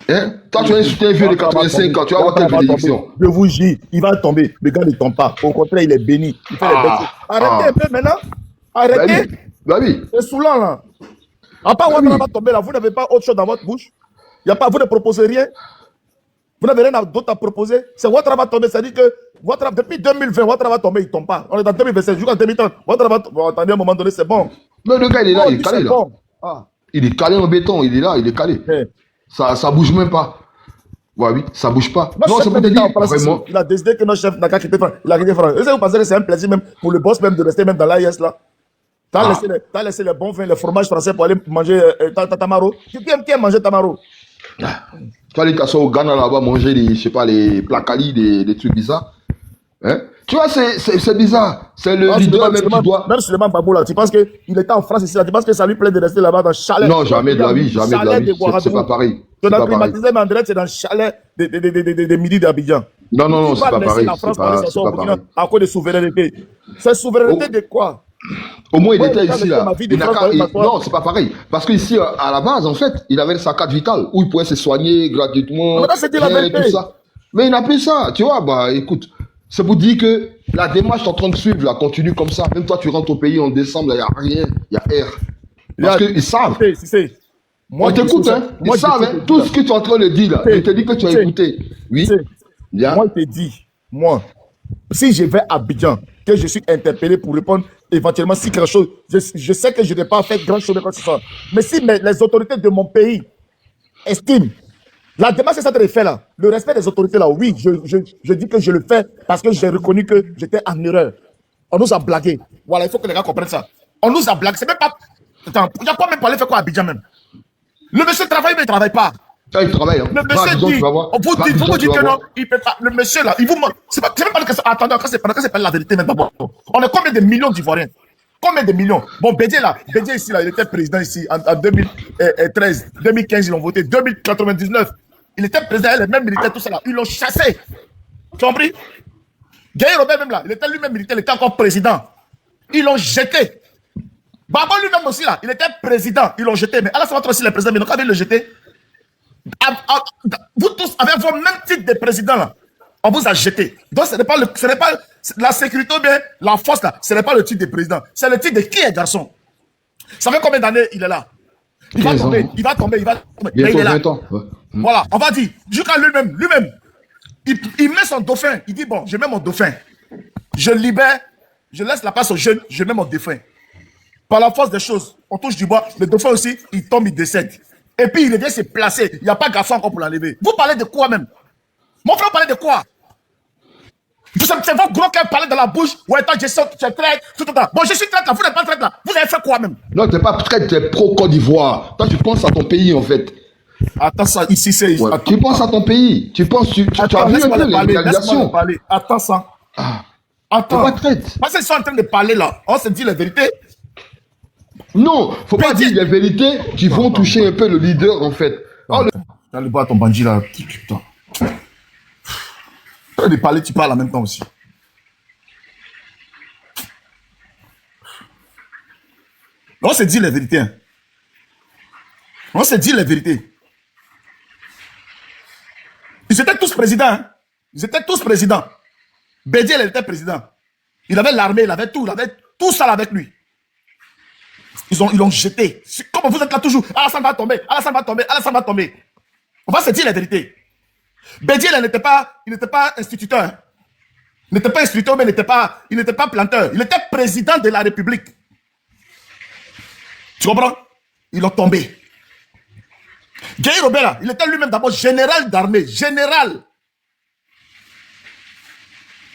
Hein? Toi, tu as insulté un vieux de 85 ans, tu vas voir quelle bénédiction. Je vous jure, il va tomber. Le gars ne tombe pas. Au contraire, il est béni. Il fait les belles choses. Arrêtez un peu maintenant. Arrêtez. Bah oui. C'est saoulant là. À part Ouattara va tomber là, vous n'avez pas autre chose dans votre bouche. Y a pas, vous ne proposez rien. Vous n'avez rien d'autre à proposer. C'est Ouattara va tomber. Ça dit que Ouattara, depuis 2020, Ouattara va tomber, il ne tombe pas. On est en 2027, jusqu'en 2030. Ouattara va tomber. Bon, attendez, à un moment donné, c'est bon. Mais le gars, il est là, il est calé là. Bon. Il est calé en béton, il est là, il est calé. Ça bouge même pas. Ouais, oui, ça bouge pas. Non, c'est pas te dire, vraiment. il a décidé que notre chef n'a qu'à quitter France. Il a quitté France. Est-ce que vous pensez que c'est un plaisir même pour le boss même de rester même dans l'AIS là? T'as laissé les bons vins, les fromages français pour aller manger tamaro. Qui aime manger tamaro? Tu vas aller t'asseoir au Ghana là-bas manger les, je sais pas, les placali, des trucs bizarres. Hein? Tu vois, c'est bizarre. C'est le leader même qui doit. Même Suleiman Babou là, tu penses qu'il était en France ici là, tu penses que ça lui plaît de rester là-bas dans le chalet? Non, jamais de la vie, jamais de la vie. C'est pas pareil. Tu as climatisé Mandret, c'est dans le chalet de Midi d'Abidjan. Non, c'est pas pareil. La France c'est pas pareil. À cause de souveraineté. C'est souveraineté de quoi? Au moins, il était ici là. Non, c'est pas pareil. Parce qu'ici, à la base, en fait, il avait sa carte vitale où il pouvait se soigner gratuitement. C'était la vérité. Tout ça. Mais il n'a plus ça. Tu vois, bah écoute, c'est pour dire que la démarche est en train de suivre, là, continue comme ça. Même toi, tu rentres au pays en décembre, il n'y a rien, il y a R. Parce qu'ils savent. On t'écoute, hein. Ils savent, hein. Tout ce que tu es en train de dire, là. Je te dis que tu as écouté. Oui. Bien. Moi, je te dis, moi, si je vais à Abidjan, que je suis interpellé pour répondre éventuellement si quelque chose, je sais que je n'ai pas fait grand chose de quoi que ce soit. Mais si les autorités de mon pays estiment, la démarche que ça de faire là, le respect des autorités là, oui, je dis que je le fais parce que j'ai reconnu que j'étais en erreur. On nous a blagué. Voilà, il faut que les gars comprennent ça. On nous a blagué. C'est même pas. Attends, il n'y a pas même pour aller faire quoi à Abidjan même. Le monsieur travaille, mais il ne travaille pas. Ça, il travaille. Hein. Le monsieur dit, vous dites que non, il peut pas. Le monsieur là, il vous ment. C'est même pas que ça. Attendez, c'est pas la vérité même d'abord. On est combien de millions d'Ivoiriens? Combien de millions? Bon, Bédié là, Bédié ici là, il était président ici en 2013, 2015, ils l'ont voté, 2099. Il était président, les mêmes militaires, tout ça là, ils l'ont chassé. Tu as compris? Gaël Robert même là, il était lui-même militaire, il était encore président. Ils l'ont jeté. Babo lui-même aussi là, il était président, ils l'ont jeté. Mais Alassane Ouattara aussi, le président, mais donc, le jeté. Vous tous avez vos mêmes titres de président là. On vous a jeté. Donc ce n'est pas la sécurité ou bien la force là. Ce n'est pas le titre de président. C'est le titre de qui est garçon. Ça fait combien d'années il est là? Il va tomber. Mais il est là. Voilà, on va dire. Jusqu'à lui-même, il met son dauphin. Il dit bon, je mets mon dauphin. Je libère, je laisse la place aux jeunes, je mets mon dauphin. Par la force des choses, on touche du bois. Le dauphin aussi, il tombe, il décède. Et puis il revient se placer. Il n'y a pas garçon encore pour l'enlever. Vous parlez de quoi même? Mon frère parlait de quoi? C'est votre gros qui parlait dans la bouche. Ouais, attends, je traite, tout. Bon, je suis traite là, vous n'êtes pas traite là. Vous avez fait quoi même? Non, tu n'es pas traite, tu es pro-Côte d'Ivoire. Toi, tu penses à ton pays en fait. Attends, ça, ici, c'est. Ouais. Tu penses à ton pays. Tu penses, tu as vu un peu les réalisations. Attends ça. Attends. T'es pas traite. Parce qu'ils sont en train de parler là. On se dit la vérité. Non, faut pas dire les vérités qui vont toucher un peu le leader en fait. Allez boire ton bandit là. Putain. De parler, tu parles en même temps aussi. On se dit la vérité. Hein. On se dit la vérité. Ils étaient tous présidents. Hein. Ils étaient tous présidents. Bédié, il était président. Il avait l'armée, il avait tout ça avec lui. Ils l'ont jeté. Comme vous êtes là toujours. Alassane va tomber, Alassane va tomber, Alassane va tomber. On va se dire la vérité. Bédié, il n'était pas instituteur. Hein. Il n'était pas instituteur, mais il n'était pas planteur. Il était président de la République. Tu comprends? Ils l'ont tombé. Gaël Robert, il était lui-même d'abord général d'armée. Général.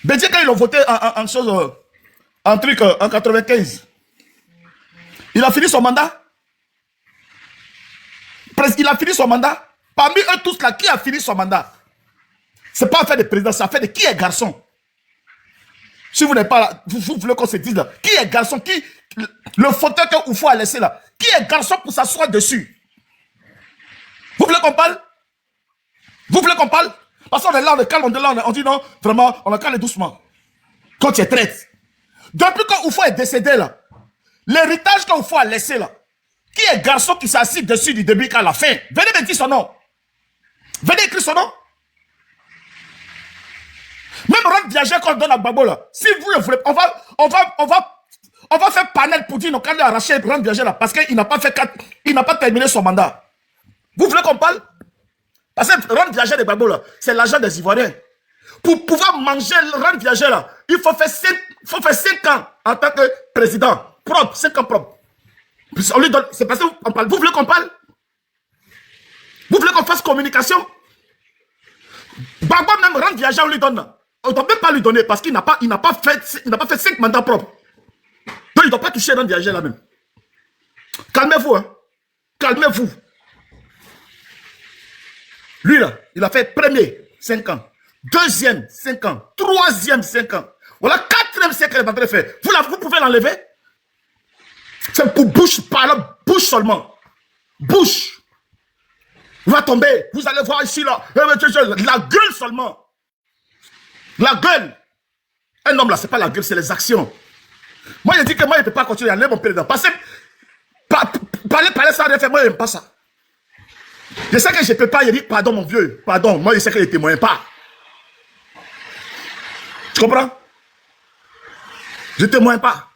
Bédié, quand ils l'ont voté en 95, il a fini son mandat. Il a fini son mandat. Parmi eux tous là, qui a fini son mandat? C'est pas affaire de président, c'est affaire de qui est garçon. Si vous n'êtes pas là, vous voulez qu'on se dise là, qui est garçon, le fauteuil que Oufou a laissé là, qui est garçon pour s'asseoir dessus? Vous voulez qu'on parle? Vous voulez qu'on parle? Parce qu'on est là, on est calme, on est là, on dit non, vraiment, on a calme doucement. Quand tu es traite. Depuis que Oufou est décédé là, l'héritage que Oufou a laissé là, qui est garçon qui s'assit dessus du début qu'à la fin? Venez me dire son nom. Venez écrire son nom. Même rente viagère qu'on donne à Gbagbo là. Si vous le voulez, on va faire panel pour dire non, quand il a arraché rente viagère là, parce qu'il n'a pas terminé son mandat. Vous voulez qu'on parle? Parce que rente viagère de Gbagbo là, c'est l'argent des Ivoiriens. Pour pouvoir manger rente viagère là, il faut faire 5 ans en tant que président. Propre, 5 ans propre. On lui donne, c'est parce qu'on parle. Vous voulez qu'on parle? Vous voulez qu'on fasse communication? Gbagbo même rente viagère, on lui donne. On ne doit même pas lui donner parce qu'il n'a pas fait 5 mandats propres. Donc il ne doit pas toucher rente viagère là même. Calmez-vous, hein. Calmez-vous. Lui là, il a fait premier, 5 ans. Deuxième, 5 ans. Troisième, 5 ans. Voilà, quatrième, 5 ans, il est en train de faire. Vous pouvez l'enlever? C'est pour bouche, par bouche seulement. Bouche. Il va tomber. Vous allez voir ici, là. La gueule seulement. La gueule. Un homme, là, c'est pas la gueule, c'est les actions. Moi, je dis que moi, il ne peut pas continuer à aller mon président. Parce que parler sans rien faire, moi, je n'aime pas ça. Je sais que je ne peux pas, il dit, pardon, mon vieux. Pardon, moi, je sais que je ne témoigne pas. Tu comprends? Je ne témoigne pas.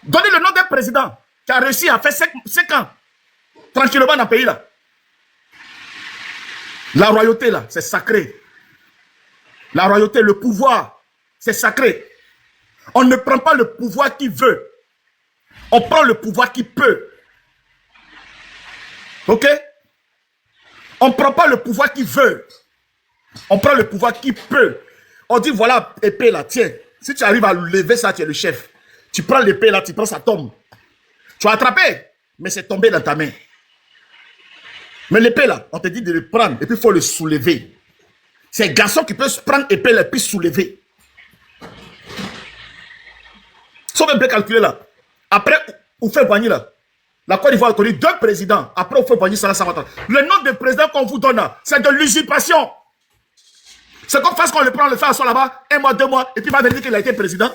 Donnez le nom d'un président qui a réussi à faire 5 ans tranquillement dans le pays là. La royauté là, c'est sacré. La royauté, le pouvoir, c'est sacré. On ne prend pas le pouvoir qui veut. On prend le pouvoir qui peut. Ok? On ne prend pas le pouvoir qui veut. On prend le pouvoir qui peut. On dit voilà, épée là, tiens. Si tu arrives à lever ça, tu es le chef. Tu prends l'épée là, tu prends, ça tombe. Tu vas attraper, mais c'est tombé dans ta main. Mais l'épée là, on te dit de le prendre et puis il faut le soulever. C'est un garçon qui peut prendre l'épée là et puis soulever. Sauf un peu calculé là. Après, on fait Boigny là. La Côte d'Ivoire a connu 2 présidents. Après, on fait Boigny, ça va. Le nom de président qu'on vous donne, c'est de l'usurpation. C'est comme parce qu'on le prend, le fait à soi là-bas, 1 mois, 2 mois, et puis il va venir qu'il a été président.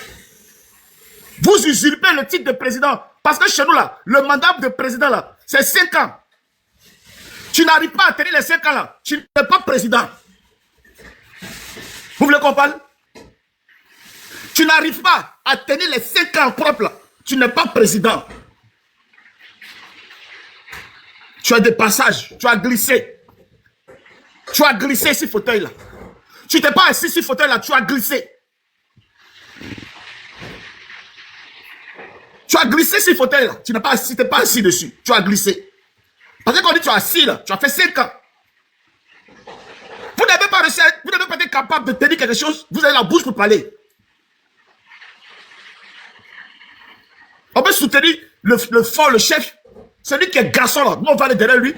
Vous usurpez le titre de président. Parce que chez nous là, le mandat de président là, c'est 5 ans. Tu n'arrives pas à tenir les 5 ans là. Tu n'es pas président. Vous voulez qu'on parle? Tu n'arrives pas à tenir les 5 ans propres là. Tu n'es pas président. Tu as des passages. Tu as glissé. Tu as glissé ce fauteuil là. Tu t'es pas assis sur ce fauteuil là. Tu as glissé. Tu as glissé sur ce fauteuil là. Tu n'es pas assis, pas assis dessus. Tu as glissé. Parce que quand on dit tu as assis là, tu as fait 5 ans. Vous n'avez pas réussi, vous n'avez pas été capable de tenir quelque chose. Vous avez la bouche pour parler. On peut soutenir le fort, le chef. Celui qui est garçon là. Nous on va aller derrière lui.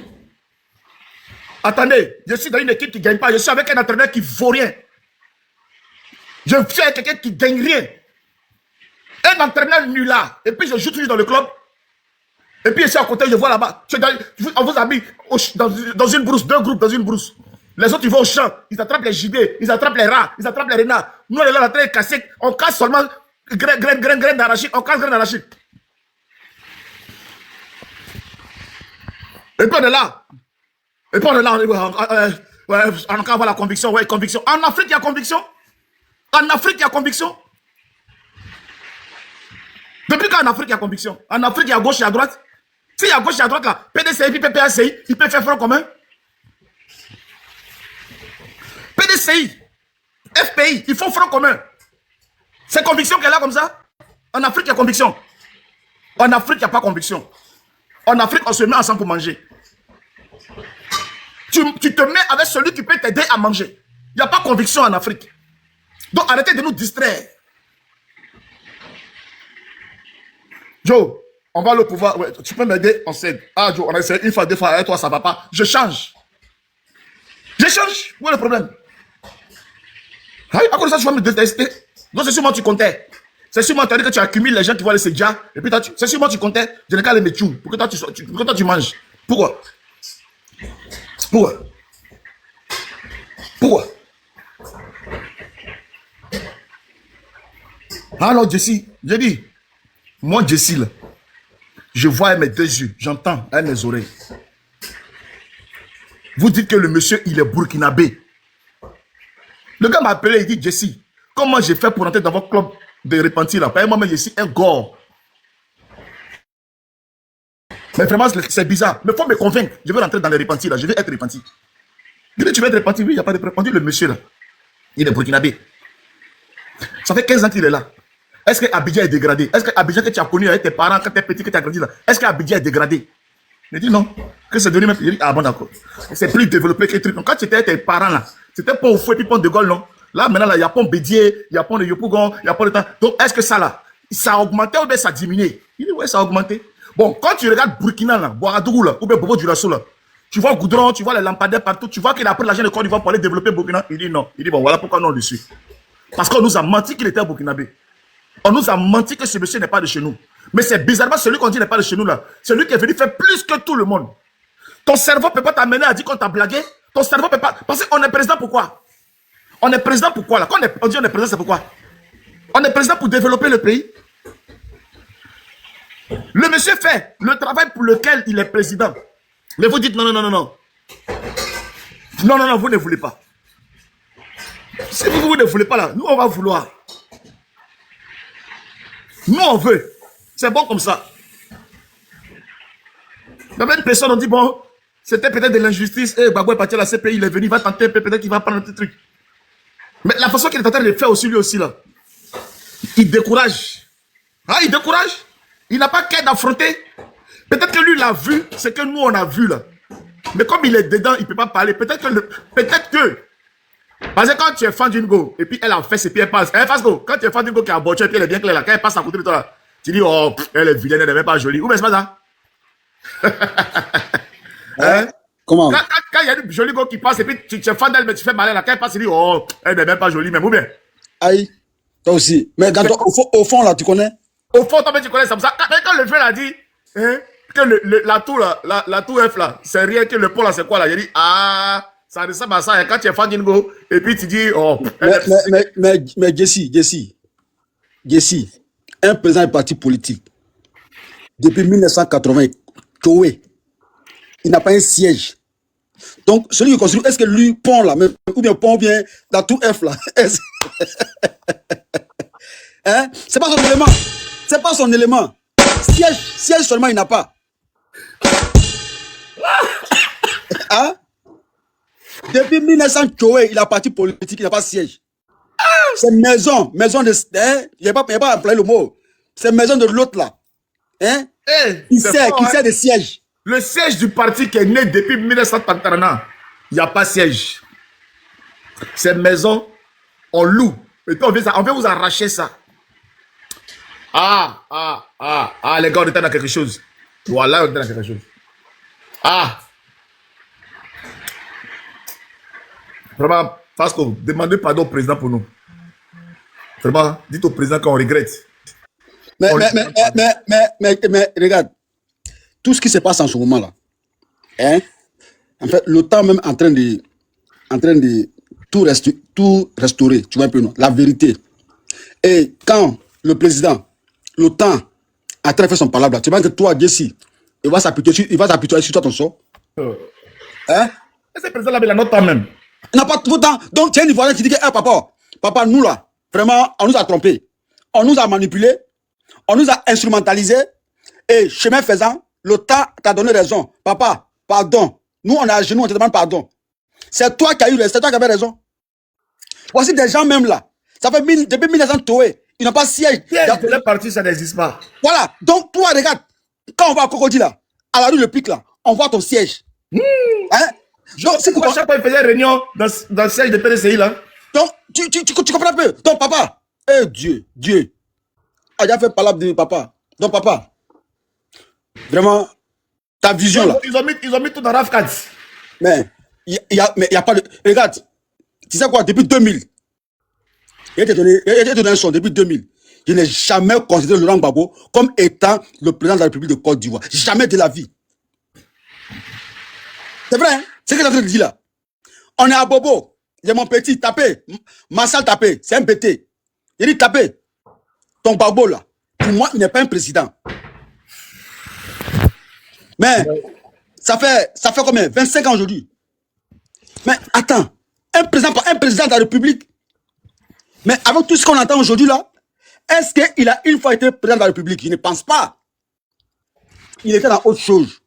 Attendez, je suis dans une équipe qui ne gagne pas. Je suis avec un entraîneur qui ne vaut rien. Je suis avec quelqu'un qui ne gagne rien. Un entraîneur nul là. Et puis je joue toujours dans le club. Et puis ici à côté, je vois là-bas. On vous a mis dans une brousse, 2 groupes dans une brousse. Les autres, ils vont au champ. Ils attrapent les gibiers. Ils attrapent les rats. Ils attrapent les renards. Nous, on est là en train de casser. On casse seulement graines d'arachide. On casse graines d'arachide. Et puis on est là. Et puis on est là. On a encore la conviction. Ouais, conviction. En Afrique, il y a conviction. En Afrique, il y a conviction. Depuis quand en Afrique, il y a conviction? En Afrique, il y a gauche et à droite. S'il y a gauche et à droite, là, PDCI, puis PPACI, ils peuvent faire front commun. PDCI, FPI, ils font front commun. C'est conviction qu'elle a comme ça. En Afrique, il y a conviction. En Afrique, il n'y a pas conviction. En Afrique, on se met ensemble pour manger. Tu te mets avec celui qui peut t'aider à manger. Il n'y a pas conviction en Afrique. Donc, arrêtez de nous distraire. Joe, on va le pouvoir. Ouais, tu peux m'aider? On s'aide. Ah, Joe, on a essayé 1 fois, 2 fois avec toi, ça ne va pas. Je change. Je change. Où est le problème? À cause de ça, tu vas me détester. Donc, c'est sur moi que tu comptais. C'est sur moi que tu as dit que tu accumules les gens qui vont aller se dire. Et puis, c'est sur moi que tu comptais. Je n'ai qu'à les mettre. Pour que toi, tu manges. Pourquoi? Pourquoi? Pourquoi? Alors, Jessie, j'ai dit, moi, Jessie, là, Je vois avec mes deux yeux, j'entends avec mes oreilles. Vous dites que le monsieur, il est burkinabé. Le gars m'a appelé, il dit, Jesse, comment j'ai fait pour entrer dans votre club de repentir là? Moi-même, je suis un gore. Mais vraiment, c'est bizarre. Mais il faut me convaincre. Je veux rentrer dans les repentis là. Je veux être repenti. Je dis, tu veux être repenti? Oui, il n'y a pas de repenti. Le monsieur là, il est burkinabé. Ça fait 15 ans qu'il est là. Est-ce que Abidjan est dégradé? Est-ce que Abidjan que tu as connu avec tes parents, quand tu es petit, que tu as grandi là, est-ce que Abidjan est dégradé? Je dis non. Que c'est devenu même. Je dis, ah bon, d'accord. C'est plus développé que les trucs. Donc, quand tu étais avec tes parents là, c'était pas au fouet puis pont de Gaulle, non? Là, maintenant, là, il y a pont Bédier, il y a pont de Yopougon, il y a pont de temps. Donc, est-ce que ça là, ça a augmenté ou bien ça a diminué? Il dit, ouais, ça a augmenté. Bon, quand tu regardes Burkina là, Ouagadougou là, ou bien Bobo Dioulasso là, tu vois Goudron, tu vois les lampadaires partout, tu vois qu'il a pris l'argent de Côte d'Ivoire pour aller développer Burkina. Il dit non. Il dit bon, voilà pourquoi nous on le suit. Parce qu'on nous a menti qu'il était burkinabé. On nous a menti que ce monsieur n'est pas de chez nous. Mais c'est bizarrement celui qu'on dit n'est pas de chez nous là. Celui qui est venu faire plus que tout le monde. Ton cerveau ne peut pas t'amener à dire qu'on t'a blagué. Ton cerveau ne peut pas. Parce qu'on est président pourquoi? On est président pourquoi là? Quand on dit on est président, c'est pourquoi? On est président pour développer le pays. Le monsieur fait le travail pour lequel il est président. Mais vous dites non, non, non, non, non. Non, non, non, vous ne voulez pas. Si vous ne voulez pas là, nous on va vouloir. Nous on veut. C'est bon comme ça. Mais même personne on dit bon, c'était peut-être de l'injustice. Et Gbagbo est parti à la CPI, il est venu, il va tenter un peu, peut-être qu'il va prendre un petit truc. Mais la façon qu'il est en train de le faire aussi lui aussi là, il décourage. Ah, il décourage. Il n'a pas qu'à d'affronter. Peut-être que lui l'a vu, c'est que nous on a vu là. Mais comme il est dedans, il ne peut pas parler. Peut-être que. Parce que quand tu es fan d'une go, et puis elle a fait ses pieds, elle passe. Elle passe go. Quand tu es fan d'une go qui a aborté, et puis elle est bien claire là, quand elle passe à côté de toi là, tu dis, oh, elle est vilaine, elle n'est même pas jolie. Ou bien c'est pas ça? Hein? Comment? Quand il y a une jolie go qui passe, et puis tu es fan d'elle, mais tu fais mal là, quand elle passe, tu dis, oh, elle n'est même pas jolie, même. Ou bien? Aïe, toi aussi. Mais dans au fond là, tu connais? Au fond, toi, tu connais ça. Quand le jeune a dit, hein, que la tour là, la tour F là, c'est rien, que le pont là, c'est quoi là? Il a dit, ah, ça ressemble à ça. Et quand tu es fan d'une go, et puis tu dis, oh. Mais Jesse, un président du parti politique, depuis 1980, Choué, il n'a pas un siège. Donc, celui qui construit, est-ce que lui, pont là, même, ou bien la tour F là, hein? C'est pas son élément. C'est pas son élément. Siège seulement, il n'a pas. Hein? Depuis 1900, Choué, il a parti politique, il n'a pas de siège. C'est maison de. Hein? Il n'y a pas employé le mot. C'est maison de l'autre là. Hein? Hey, qui sert de siège. Le siège du parti qui est né depuis 1930, il n'y a pas de siège. C'est maison, on loue. Et puis on veut vous arracher ça. Les gars, on était dans quelque chose. Voilà, on était dans quelque chose. Vraiment, Fasco, demandez pardon au président pour nous. Vraiment, dites au président qu'on regrette. Mais regarde, tout ce qui se passe en ce moment-là, hein, en fait, l'OTAN même en train de tout restaurer, tu vois un peu, non? La vérité. Et quand le président, l'OTAN, a train de faire son palabre, tu vois que toi, Jesse, il va s'apitoyer sur toi ton sort. Hein? Et ce président-là, il a notre temps même. Il n'a pas tout le temps. Donc, tu es un Ivoirien qui dit que, hey, papa, nous là, vraiment, on nous a trompés. On nous a manipulés. On nous a instrumentalisés. Et chemin faisant, l'OTAN t'a donné raison. Papa, pardon. Nous, on est à genoux, on te demande pardon. C'est toi qui avais raison. Voici des gens même là. Ça fait depuis 1900 Toé. Ils n'ont pas siège. Les partis, ça n'existe pas. Voilà. Donc, toi, regarde. Quand on va à Cocody là, à la rue Le Pic là, on voit ton siège. Hein? Donc, c'est pourquoi chaque fois il faisait réunion dans le siège de PDCI là? Donc, tu comprends un peu. Donc, papa, Dieu, a déjà fait palabre de papa. Donc, papa, vraiment, ta vision là. Ils ont mis tout dans RAF 4. Mais il y a pas de. Regarde, tu sais quoi, depuis 2000, il a été donné un son, depuis 2000. Je n'ai jamais considéré Laurent Gbagbo comme étant le président de la République de Côte d'Ivoire. Jamais de la vie. C'est vrai, hein? C'est ce que j'ai en train de dire là. On est à Bobo. J'ai mon petit, tapé. Massal tapé. C'est un BT. Il dit tapé. Ton Gbagbo là, pour moi, il n'est pas un président. Mais ça fait combien? 25 ans aujourd'hui. Mais attends, un président de la République, mais avec tout ce qu'on entend aujourd'hui là, est-ce qu'il a une fois été président de la République? Je ne pense pas. Il était dans autre chose.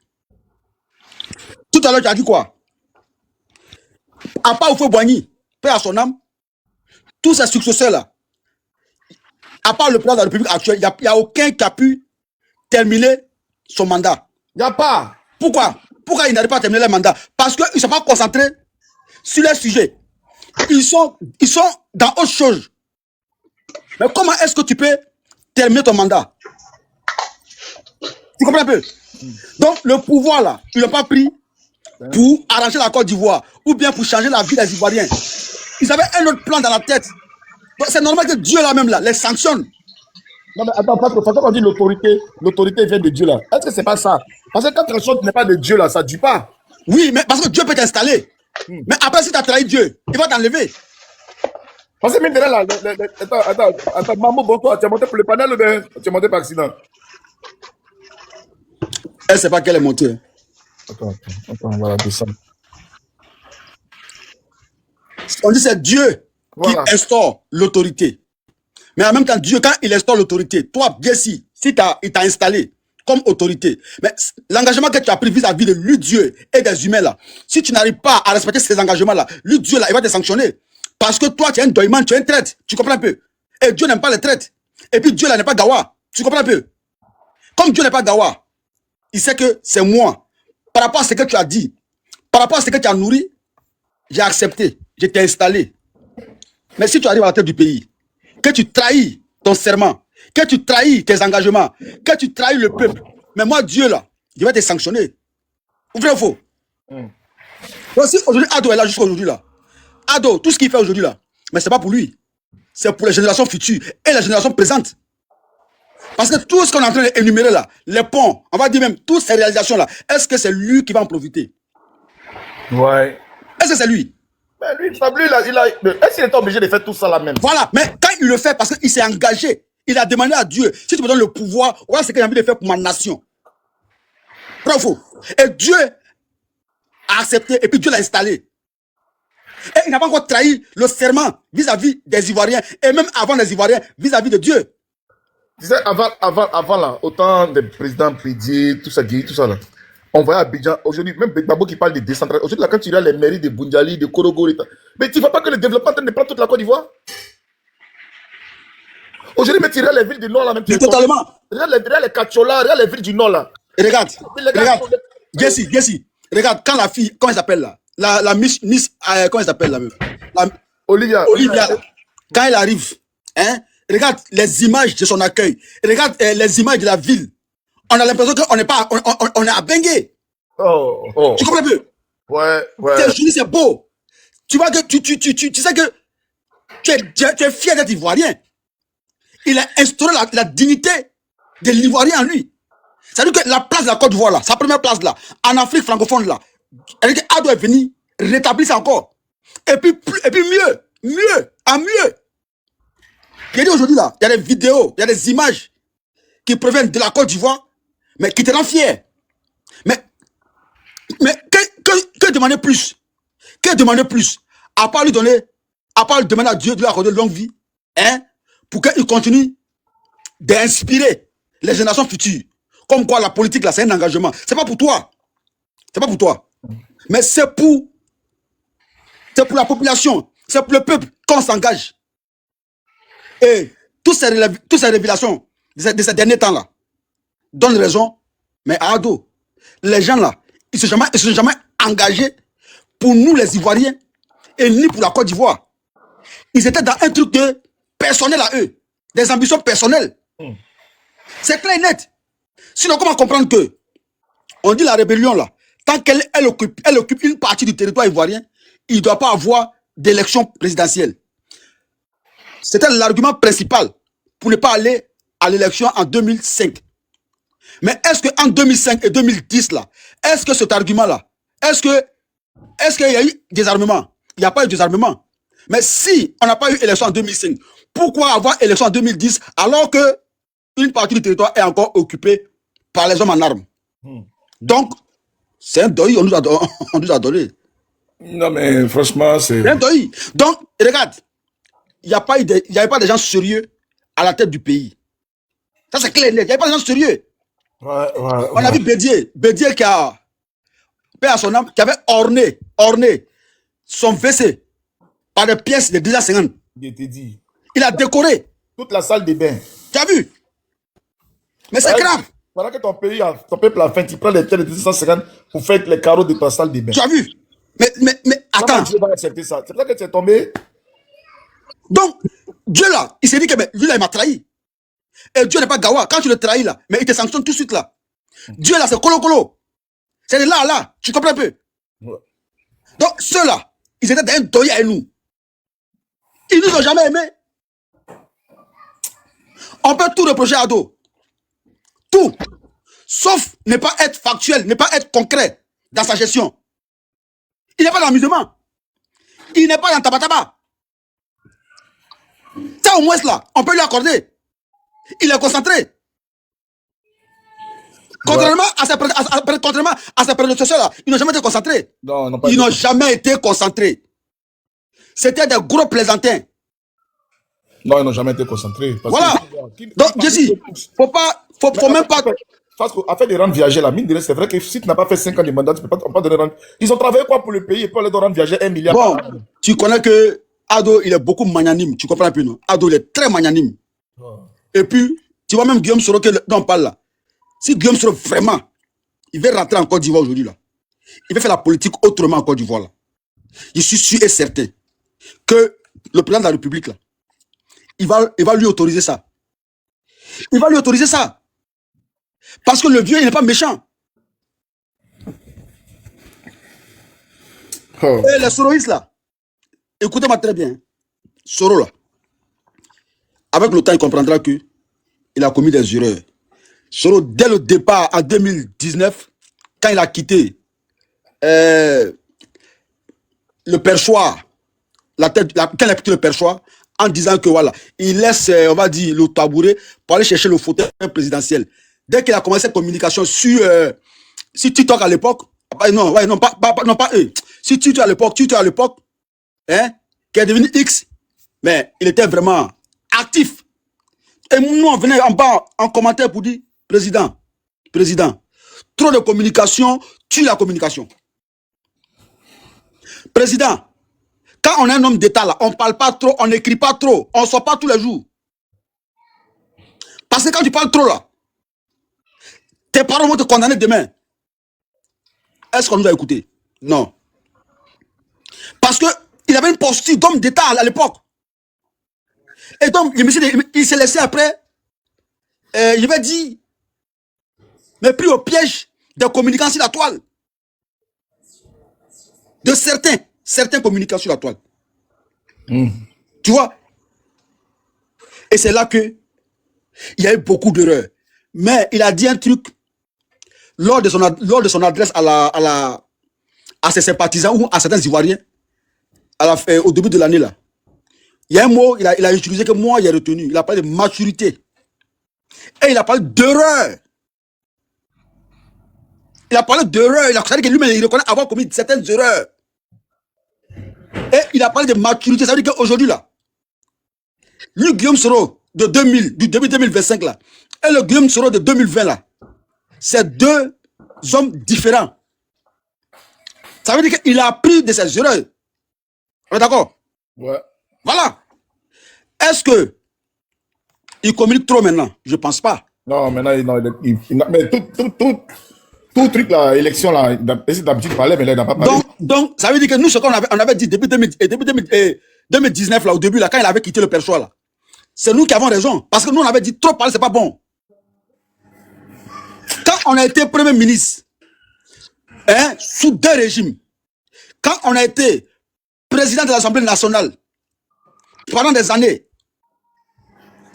Tout à l'heure, tu as dit quoi? À part Oufou Boigny, paix à son âme, tous ces successeurs là, à part le président de la République actuel, il n'y a aucun qui a pu terminer son mandat. Il n'y a pas. Pourquoi? Pourquoi ils n'arrivent pas à terminer leur mandat? Parce qu'ils ne sont pas concentrés sur les sujets. Ils sont dans autre chose. Mais comment est-ce que tu peux terminer ton mandat? Tu comprends un peu? Donc, le pouvoir là, ils ne l'ont pas pris pour arranger la Côte d'Ivoire ou bien pour changer la vie des Ivoiriens. Ils avaient un autre plan dans la tête. Donc, c'est normal que Dieu là même là les sanctionne. Non, mais attends, parce qu'on dit l'autorité vient de Dieu là. Est-ce que c'est pas ça? Parce que quand quelque chose n'est pas de Dieu là, ça ne dit pas. Oui, mais parce que Dieu peut t'installer. Mais après, si tu as trahi Dieu, il va t'enlever. Parce que mine de rien, là, attends, maman, bon, toi, tu es monté pour le panel ou bien tu es monté par accident? Elle ne sait pas qu'elle est montée. Attends, on va la descendre. On dit c'est Dieu qui instaure l'autorité. Mais en même temps, Dieu, quand il instaure l'autorité, toi, bien si il t'a installé comme autorité, mais l'engagement que tu as pris vis-à-vis de lui, Dieu, et des humains là, si tu n'arrives pas à respecter ces engagements-là, lui, Dieu, là, il va te sanctionner. Parce que toi, tu es un doyman, tu es un traître. Tu comprends un peu? Et Dieu n'aime pas les traîtres. Et puis Dieu, là, n'est pas Gawa. Tu comprends un peu? Comme Dieu n'est pas Gawa, il sait que c'est moi. Par rapport à ce que tu as dit, par rapport à ce que tu as nourri, j'ai accepté. Je t'ai installé. Mais si tu arrives à la tête du pays, que tu trahis ton serment, que tu trahis tes engagements, que tu trahis le peuple, mais moi, Dieu, là, je vais te sanctionner. Vrai ou faux? Donc, si aujourd'hui, Ado est là jusqu'à aujourd'hui, là, Ado, tout ce qu'il fait aujourd'hui, là, mais ce n'est pas pour lui. C'est pour les générations futures et les générations présentes. Parce que tout ce qu'on est en train d'énumérer, là, les ponts, on va dire même toutes ces réalisations-là, est-ce que c'est lui qui va en profiter? Ouais. Est-ce que c'est lui? Mais lui, est-ce qu'il est obligé de faire tout ça là même? Voilà, mais quand il le fait, parce qu'il s'est engagé, il a demandé à Dieu, si tu me donnes le pouvoir, voilà ce que j'ai envie de faire pour ma nation. Bravo. Et Dieu a accepté, et puis Dieu l'a installé. Et il n'a pas encore trahi le serment vis-à-vis des Ivoiriens, et même avant les Ivoiriens, vis-à-vis de Dieu. Tu sais, avant là, autant de présidents Pédier, tout ça, là. On voyait à Abidjan, aujourd'hui, même Babo qui parle de décentralisation. Aujourd'hui, là, quand tu regardes les mairies de Boundiali, de Korogo, mais tu ne vois pas que le développement est en train de prendre toute la Côte d'Ivoire? Aujourd'hui, mais tu regardes les villes du Nord, là, même. Totalement. Regarde les Kachola, regarde les villes du Nord, là. Regarde, Jessie, regarde, quand la fille, comment elle s'appelle là? La Miss, comment elle s'appelle là même? Olivia, quand elle arrive, hein, regarde les images de son accueil, regarde les images de la ville. On a l'impression qu'on n'est pas, on est à Bengué. Oh. Tu comprends un peu? Ouais. C'est joli, c'est beau. Tu vois que tu sais que tu es fier d'être Ivoirien. Il a instauré la dignité de l'Ivoirien en lui. C'est-à-dire que la place de la Côte d'Ivoire là, sa première place là, en Afrique francophone là, Ado est venu rétablir ça encore. Et puis mieux. Il dit aujourd'hui là, il y a des vidéos, il y a des images qui proviennent de la Côte d'Ivoire, mais qui te rendent fier. Mais que demander plus? Que demander plus? À part lui demander à Dieu de lui accorder longue vie, hein, pour qu'il continue d'inspirer les générations futures. Comme quoi la politique là, c'est un engagement. C'est pas pour toi. C'est pas pour toi. Mais c'est pour la population. C'est pour le peuple qu'on s'engage. Et toutes ces révélations de ces derniers temps là donnent raison. Mais à Ado, les gens là, ils ne se sont jamais engagés pour nous les Ivoiriens et ni pour la Côte d'Ivoire. Ils étaient dans un truc personnel à eux, des ambitions personnelles. C'est clair et net. Sinon, comment comprendre que on dit la rébellion là, tant qu'elle occupe une partie du territoire ivoirien, il ne doit pas avoir d'élection présidentielle. C'était l'argument principal pour ne pas aller à l'élection en 2005. Mais est-ce qu'en 2005 et 2010 là, est-ce que cet argument là, est-ce qu'il y a eu des armements? Il n'y a pas eu des armements. Mais si on n'a pas eu élection en 2005, pourquoi avoir élection en 2010 alors que une partie du territoire est encore occupée par les hommes en armes? Donc, c'est un deuil, on nous a, on nous a donné. Non, mais franchement, c'est... C'est un deuil. Donc, regarde, il n'y avait pas de gens sérieux à la tête du pays. Ça, c'est clair. Il n'y avait pas de gens sérieux. On a vu Bédier qui a, paix à son âme, qui avait orné son WC par des pièces de 250. Il a décoré. Toute la salle de bain. Tu as vu? Mais c'est grave. Pendant que ton peuple a faim, tu prends les pièces de 250 pour faire les carreaux de ta salle de bain. Tu as vu? Mais attends. Dieu va accepter ça. C'est pour ça que tu es tombé. Donc, Dieu là, il s'est dit que lui là, il m'a trahi. Et Dieu n'est pas gawa. Quand tu le trahis là, mais il te sanctionne tout de suite là. Dieu là, c'est colo. C'est de là. Tu comprends un peu? Ouais. Donc, ceux-là, ils étaient dans un deuil à nous. Ils nous ont jamais aimés. On peut tout reprocher à Ado. Tout. Sauf ne pas être factuel, ne pas être concret dans sa gestion. Il n'est pas dans l'amusement. Il n'est pas dans tabataba. Ça, au moins, là, on peut lui accorder. Il est concentré. Contrairement à ses prédécesseurs, là, ils n'ont jamais été concentrés. Non, ils n'ont jamais été concentrés. C'était des gros plaisantins. Non, ils n'ont jamais été concentrés. Voilà. Donc, Jesse, faut même pas... Parce qu'afin de rendre viager la mine de c'est vrai que si tu n'as pas fait 5 ans de mandat, tu ne peux pas donner rendre. Ils ont travaillé quoi pour le pays et pour aller rendre viager 1 milliard. Bon, tu connais que Ado, il est beaucoup magnanime. Tu comprends un peu, non? Ado, il est très magnanime. Oh. Et puis, tu vois même Guillaume Soro dont on parle là. Si Guillaume Soro vraiment, il veut rentrer en Côte d'Ivoire aujourd'hui là, il veut faire la politique autrement en Côte d'Ivoire là. Je suis sûr et certain que le président de la République là, il va lui autoriser ça. Il va lui autoriser ça. Parce que le vieux, il n'est pas méchant. Oh. Et les soroïstes là, écoutez-moi très bien. Soro là, avec le temps, il comprendra que il a commis des erreurs. Soro, dès le départ en 2019, quand il a quitté le perchoir, quand il a quitté le perchoir, en disant que voilà, il laisse, on va dire, le tabouret pour aller chercher le fauteuil présidentiel. Dès qu'il a commencé cette communication sur TikTok à l'époque, non, pas eux. Si TikTok à l'époque, hein, qui est devenu X, mais il était vraiment actif. Et nous, on venait en bas en commentaire pour dire, président, trop de communication tue la communication. Président, quand on est un homme d'État là, on ne parle pas trop, on n'écrit pas trop, on ne sort pas tous les jours. Parce que quand tu parles trop là, tes parents vont te condamner demain. Est-ce qu'on nous a écouté? Non. Parce qu'il avait une posture d'homme d'État à l'époque. Et donc, il s'est laissé après, je vais dire, mais pris au piège des communicants sur la toile. De certains communicants sur la toile. Tu vois? Et c'est là que il y a eu beaucoup d'erreurs. Mais il a dit un truc lors de son adresse à ses sympathisants ou à certains Ivoiriens au début de l'année là. Il y a un mot, il a utilisé que moi, il a retenu. Il a parlé de maturité. Et il a parlé d'erreur. Il a parlé d'erreur. Il a dit que lui-même, il reconnaît avoir commis certaines erreurs. Et il a parlé de maturité. Ça veut dire qu'aujourd'hui, là, lui, Guillaume Soro, de 2000, du début 2025, là, et le Guillaume Soro de 2020, là, c'est deux hommes différents. Ça veut dire qu'il a appris de ses erreurs. On est d'accord? Ouais. Voilà. Est-ce que il communique trop maintenant? Je ne pense pas. Non, maintenant, mais tout truc là, élection là, d'habitude il parlait, mais là, il n'a pas parlé. Donc, ça veut dire que nous, ce qu'on avait dit depuis 2019, là, au début, là, quand il avait quitté le perchoir, là, c'est nous qui avons raison. Parce que nous, on avait dit trop parler, c'est pas bon. Quand on a été Premier ministre, hein, sous deux régimes, quand on a été président de l'Assemblée nationale, pendant des années,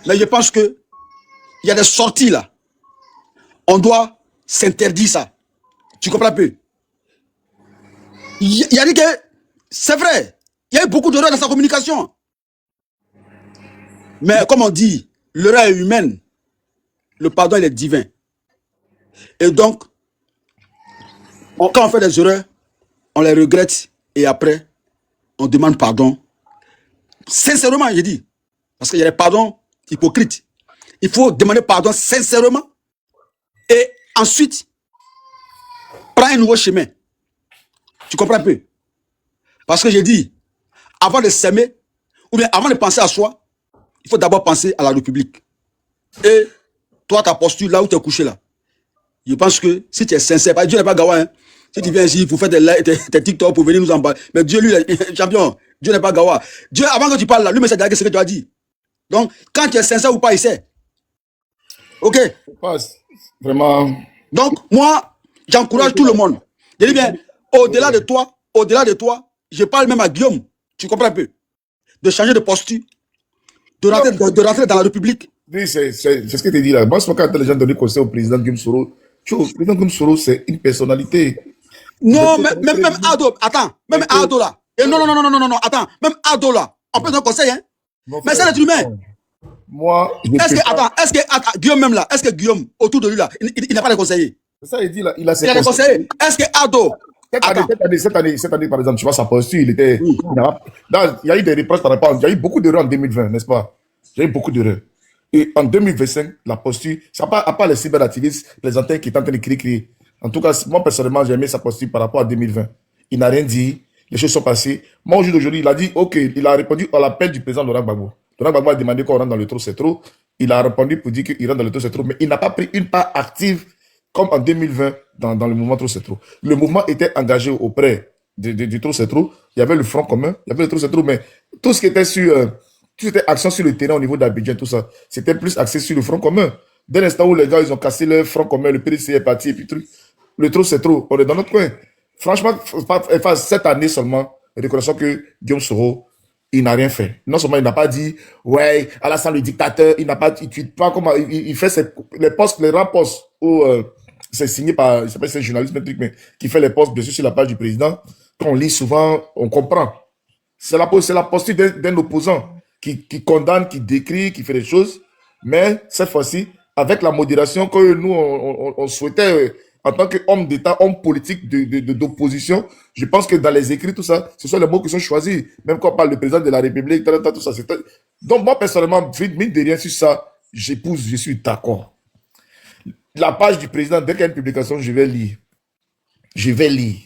mais je pense que il y a des sorties là. On doit s'interdire ça. Tu comprends un peu? Il a dit que c'est vrai. Il y a eu beaucoup d'erreurs dans sa communication. Mais comme on dit, l'erreur est humaine. Le pardon, il est divin. Et donc, Quand on fait des erreurs, on les regrette et après, on demande pardon. Sincèrement, j'ai dit. Parce qu'il y a des pardons hypocrites. Il faut demander pardon sincèrement et ensuite, prends un nouveau chemin. Tu comprends un peu? Parce que j'ai dit, avant de s'aimer, ou bien avant de penser à soi, il faut d'abord penser à la République. Et toi, ta posture, là où tu es couché là, je pense que si tu es sincère, Dieu n'est pas gawa, hein. Si tu viens ici pour faire tes TikTok pour venir nous emballer, mais Dieu, lui, champion, Dieu n'est pas gawa. Dieu, avant que tu parles là, lui, mais c'est ce que tu as dit. Donc, quand tu es sincère ou pas, il sait. Ok? Vraiment. Donc, moi, j'encourage tout le monde. Je dis bien, au-delà de toi, je parle même à Guillaume, tu comprends un peu, de changer de posture, de rentrer dans la République. Oui, c'est ce que tu dis là. Moi, c'est quand les gens donnent conseil au président Guillaume Soro. Le président Guillaume Soro, c'est une personnalité. Non, même Ado, attends, même Ado là. Et non, attends, même Ado là, on peut donner conseil, hein. Mais c'est l'être humain. Moi, est-ce que Guillaume même là, est-ce que Guillaume, autour de lui là, il n'a pas de conseiller? C'est ça, il dit là, il a ses conseillers. Est-ce que Ado, cette année, par exemple, tu vois sa posture, il était. Oui. Il y a eu des reproches par rapport. Il y a eu beaucoup d'erreurs en 2020, n'est-ce pas? Il y a eu beaucoup d'erreurs. Et en 2025, la posture, à part les cyberactivistes, les antennes qui étaient en train de crier. En tout cas, moi, personnellement, j'ai aimé sa posture par rapport à 2020. Il n'a rien dit. Les choses sont passées. Moi, aujourd'hui, il a dit, OK, il a répondu à l'appel du président Laurent Gbagbo. Laurent Gbagbo a demandé qu'on rentre dans le trou, c'est trop. Il a répondu pour dire qu'il rentre dans le trou, c'est trop. Mais il n'a pas pris une part active comme en 2020 dans le mouvement Trop c'est trop. Le mouvement était engagé auprès du Trop c'est trop. Il y avait le Front commun, il y avait le Trop c'est trop, mais tout ce qui était sur... Tout était action sur le terrain au niveau d'Abidjan, tout ça, c'était plus axé sur le Front commun. Dès l'instant où les gars, ils ont cassé le Front commun, le PDC est parti, et puis truc, le Trop c'est trop, on est dans notre coin. Franchement, cette année seulement, reconnaissons que Guillaume Soro, il n'a rien fait. Non seulement il n'a pas dit, ouais, Alassane le dictateur, il n'a pas, il tweet pas comment, il fait les posts, les rapports où c'est signé par, il s'appelle, c'est un journaliste, mais qui fait les posts, bien sûr, sur la page du président. Quand on lit souvent, on comprend. C'est la posture d'un opposant qui condamne, qui décrit, qui fait des choses. Mais cette fois-ci, avec la modération que nous, on souhaitait, en tant qu'homme d'État, homme politique d'opposition, je pense que dans les écrits, tout ça, ce sont les mots qui sont choisis. Même quand on parle du président de la République, tout ça. Donc moi, personnellement, mine de rien sur ça, je suis d'accord. La page du président, dès qu'il y a une publication, je vais lire. Je vais lire.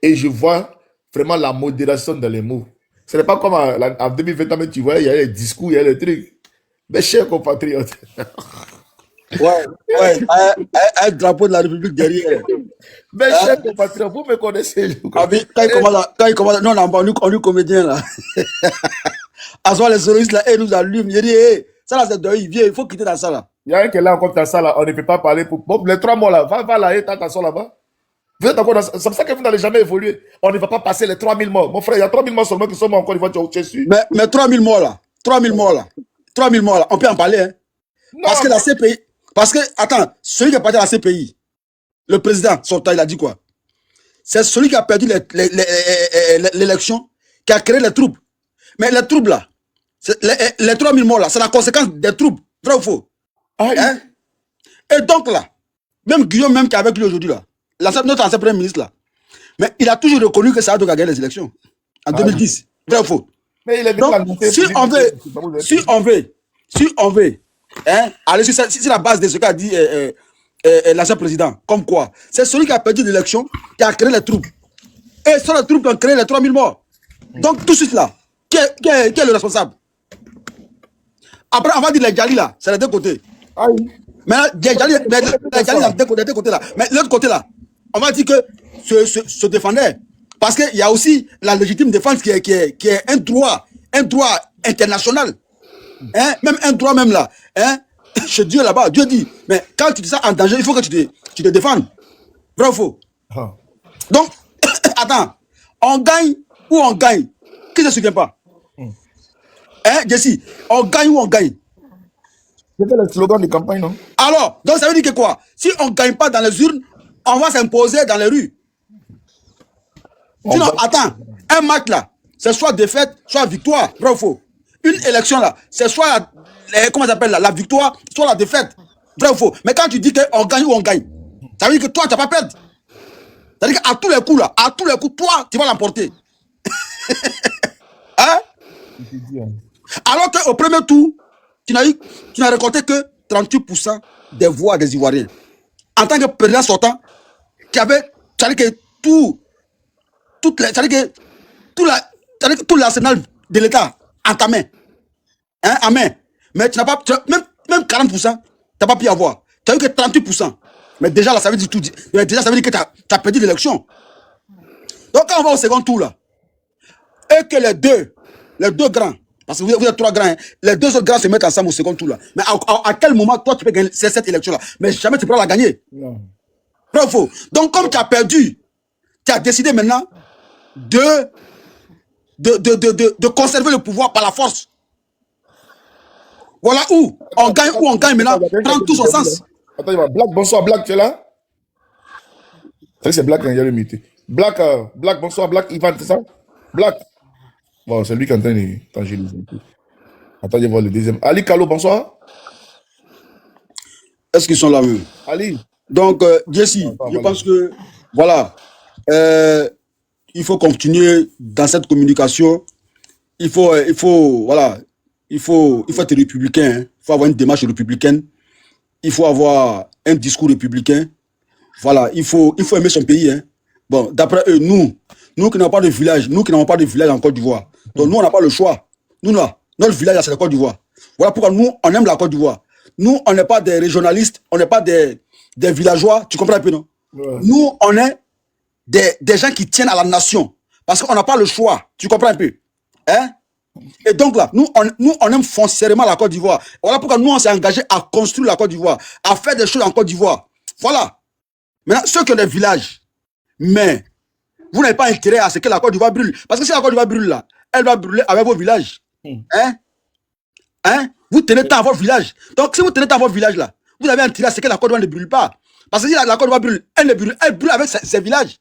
Et je vois vraiment la modération dans les mots. Ce n'est pas comme en 2020, tu vois, il y a les discours, il y a les trucs. Mes chers compatriotes. Ouais, un drapeau de la République derrière. Mes chers compatriotes, vous me connaissez. Quand il commence, non, on lui comédien là. À soi, les solistes là, ils nous allument. Il dit, hey, ça là, c'est deuil, viens, il faut quitter la salle là. Il y a un qui est là encore dans ça là, on ne peut pas parler pour. Bon, les 3 mois là, va là, et t'as là-bas. Vous êtes encore dans... C'est pour ça que vous n'allez jamais évoluer. On ne va pas passer les 3000 morts. Mon frère, il y a 3000 morts seulement qui sont morts encore une fois, tu es sûr. Mais 3000 morts là, 3000 morts là, on peut en parler, hein. Non, parce que la CPI, attends, celui qui a parti à la CPI, le président, sortant, il a dit quoi? C'est celui qui a perdu l'élection, qui a créé les troubles. Mais les troubles là, les 3000 morts là, c'est la conséquence des troubles. Vrai ou faux? Hein? Et donc là, même Guillaume, même qui est avec lui aujourd'hui là, notre ancien premier ministre là, mais il a toujours reconnu que Saadou a gagné les élections en 2010. Vrai ou faux? Mais il est donc, si on veut, hein, aller sur la base de ce qu'a dit l'ancien président, comme quoi, c'est celui qui a perdu l'élection qui a créé les troubles. Et ce sont les troubles qui ont créé les 3000 morts. Donc tout de suite là, qui est le responsable? Après, on va dire les Djali là, c'est les deux côtés. Ah oui. Mais les Djali, des deux côtés là. Mais l'autre côté là, on va dire que se défendait. Parce qu'il y a aussi la légitime défense qui est un droit international. Hein? Même un droit même là. Hein? Chez Dieu là-bas, Dieu dit, mais quand tu dis ça en danger, il faut que tu te défendes. Vrai ou faux? Donc, attends, on gagne ou on gagne? Qui ne se souvient pas? Hein, Jesse, on gagne ou on gagne? C'était le slogan de campagne, non? Alors, donc ça veut dire que quoi? Si on ne gagne pas dans les urnes, on va s'imposer dans les rues. Sinon, attends, un match là, c'est soit défaite, soit victoire. Vrai ou faux? Une élection là, c'est soit, comment ça s'appelle là, la victoire, soit la défaite. Vrai ou faux? Mais quand tu dis qu'on gagne ou on gagne, ça veut dire que toi, tu n'as pas perdre. C'est-à-dire qu'à tous les coups, là, à tous les coups, toi, tu vas l'emporter. Hein? Alors qu'au premier tour, tu n'as récolté que 38% des voix des Ivoiriens. En tant que président sortant, tu avais, c'est-à-dire que tout l'arsenal de l'État en ta main. Hein, en main. Mais tu n'as pas, même 40%, tu n'as pas pu avoir. Tu n'as eu que 38%. Mais déjà, là, ça veut dire tout. Déjà, ça veut dire que tu as perdu l'élection. Donc, quand on va au second tour, là, et que les deux grands, parce que vous êtes trois grands, hein, les deux autres grands se mettent ensemble au second tour, là. Mais à quel moment, toi, tu peux gagner cette élection-là? Mais jamais tu pourras la gagner. Non. Bravo. Donc, comme tu as perdu, tu as décidé maintenant de conserver le pouvoir par la force. Voilà où on gagne maintenant, prend tout son sens. Attends, Black, bonsoir, Black, tu es là? C'est Black, il y a le muté. Black, bonsoir, Black, Ivan, c'est ça? Black. Bon, c'est lui qui est en train de t'angéliser. Attends, je vais voir le deuxième. Ali Kalo, bonsoir. Est-ce qu'ils sont là, même? Ali. Donc, Jesse, je pense que, voilà, il faut continuer dans cette communication. Il faut être républicain. Hein. Il faut avoir une démarche républicaine. Il faut avoir un discours républicain. Voilà, il faut aimer son pays. Hein. Bon, d'après eux, nous qui n'avons pas de village, en Côte d'Ivoire. Donc, nous, on n'a pas le choix. Nous, là, notre village, c'est la Côte d'Ivoire. Voilà pourquoi nous, on aime la Côte d'Ivoire. Nous, on n'est pas des régionalistes, on n'est pas des villageois. Tu comprends un peu, non? Ouais. Nous, on est des gens qui tiennent à la nation. Parce qu'on n'a pas le choix. Tu comprends un peu? Hein? Et donc là, nous, on aime foncièrement la Côte d'Ivoire. Voilà pourquoi nous, on s'est engagé à construire la Côte d'Ivoire, à faire des choses en Côte d'Ivoire. Voilà. Maintenant, ceux qui ont des villages, mais vous n'avez pas intérêt à ce que la Côte d'Ivoire brûle. Parce que si la Côte d'Ivoire brûle là, elle va brûler avec vos villages. Hein? Vous tenez tant à votre village. Donc, si vous tenez tant à votre village là, vous avez intérêt à ce que la Côte d'Ivoire ne brûle pas. Parce que si la Côte d'Ivoire brûle, elle brûle avec ses villages.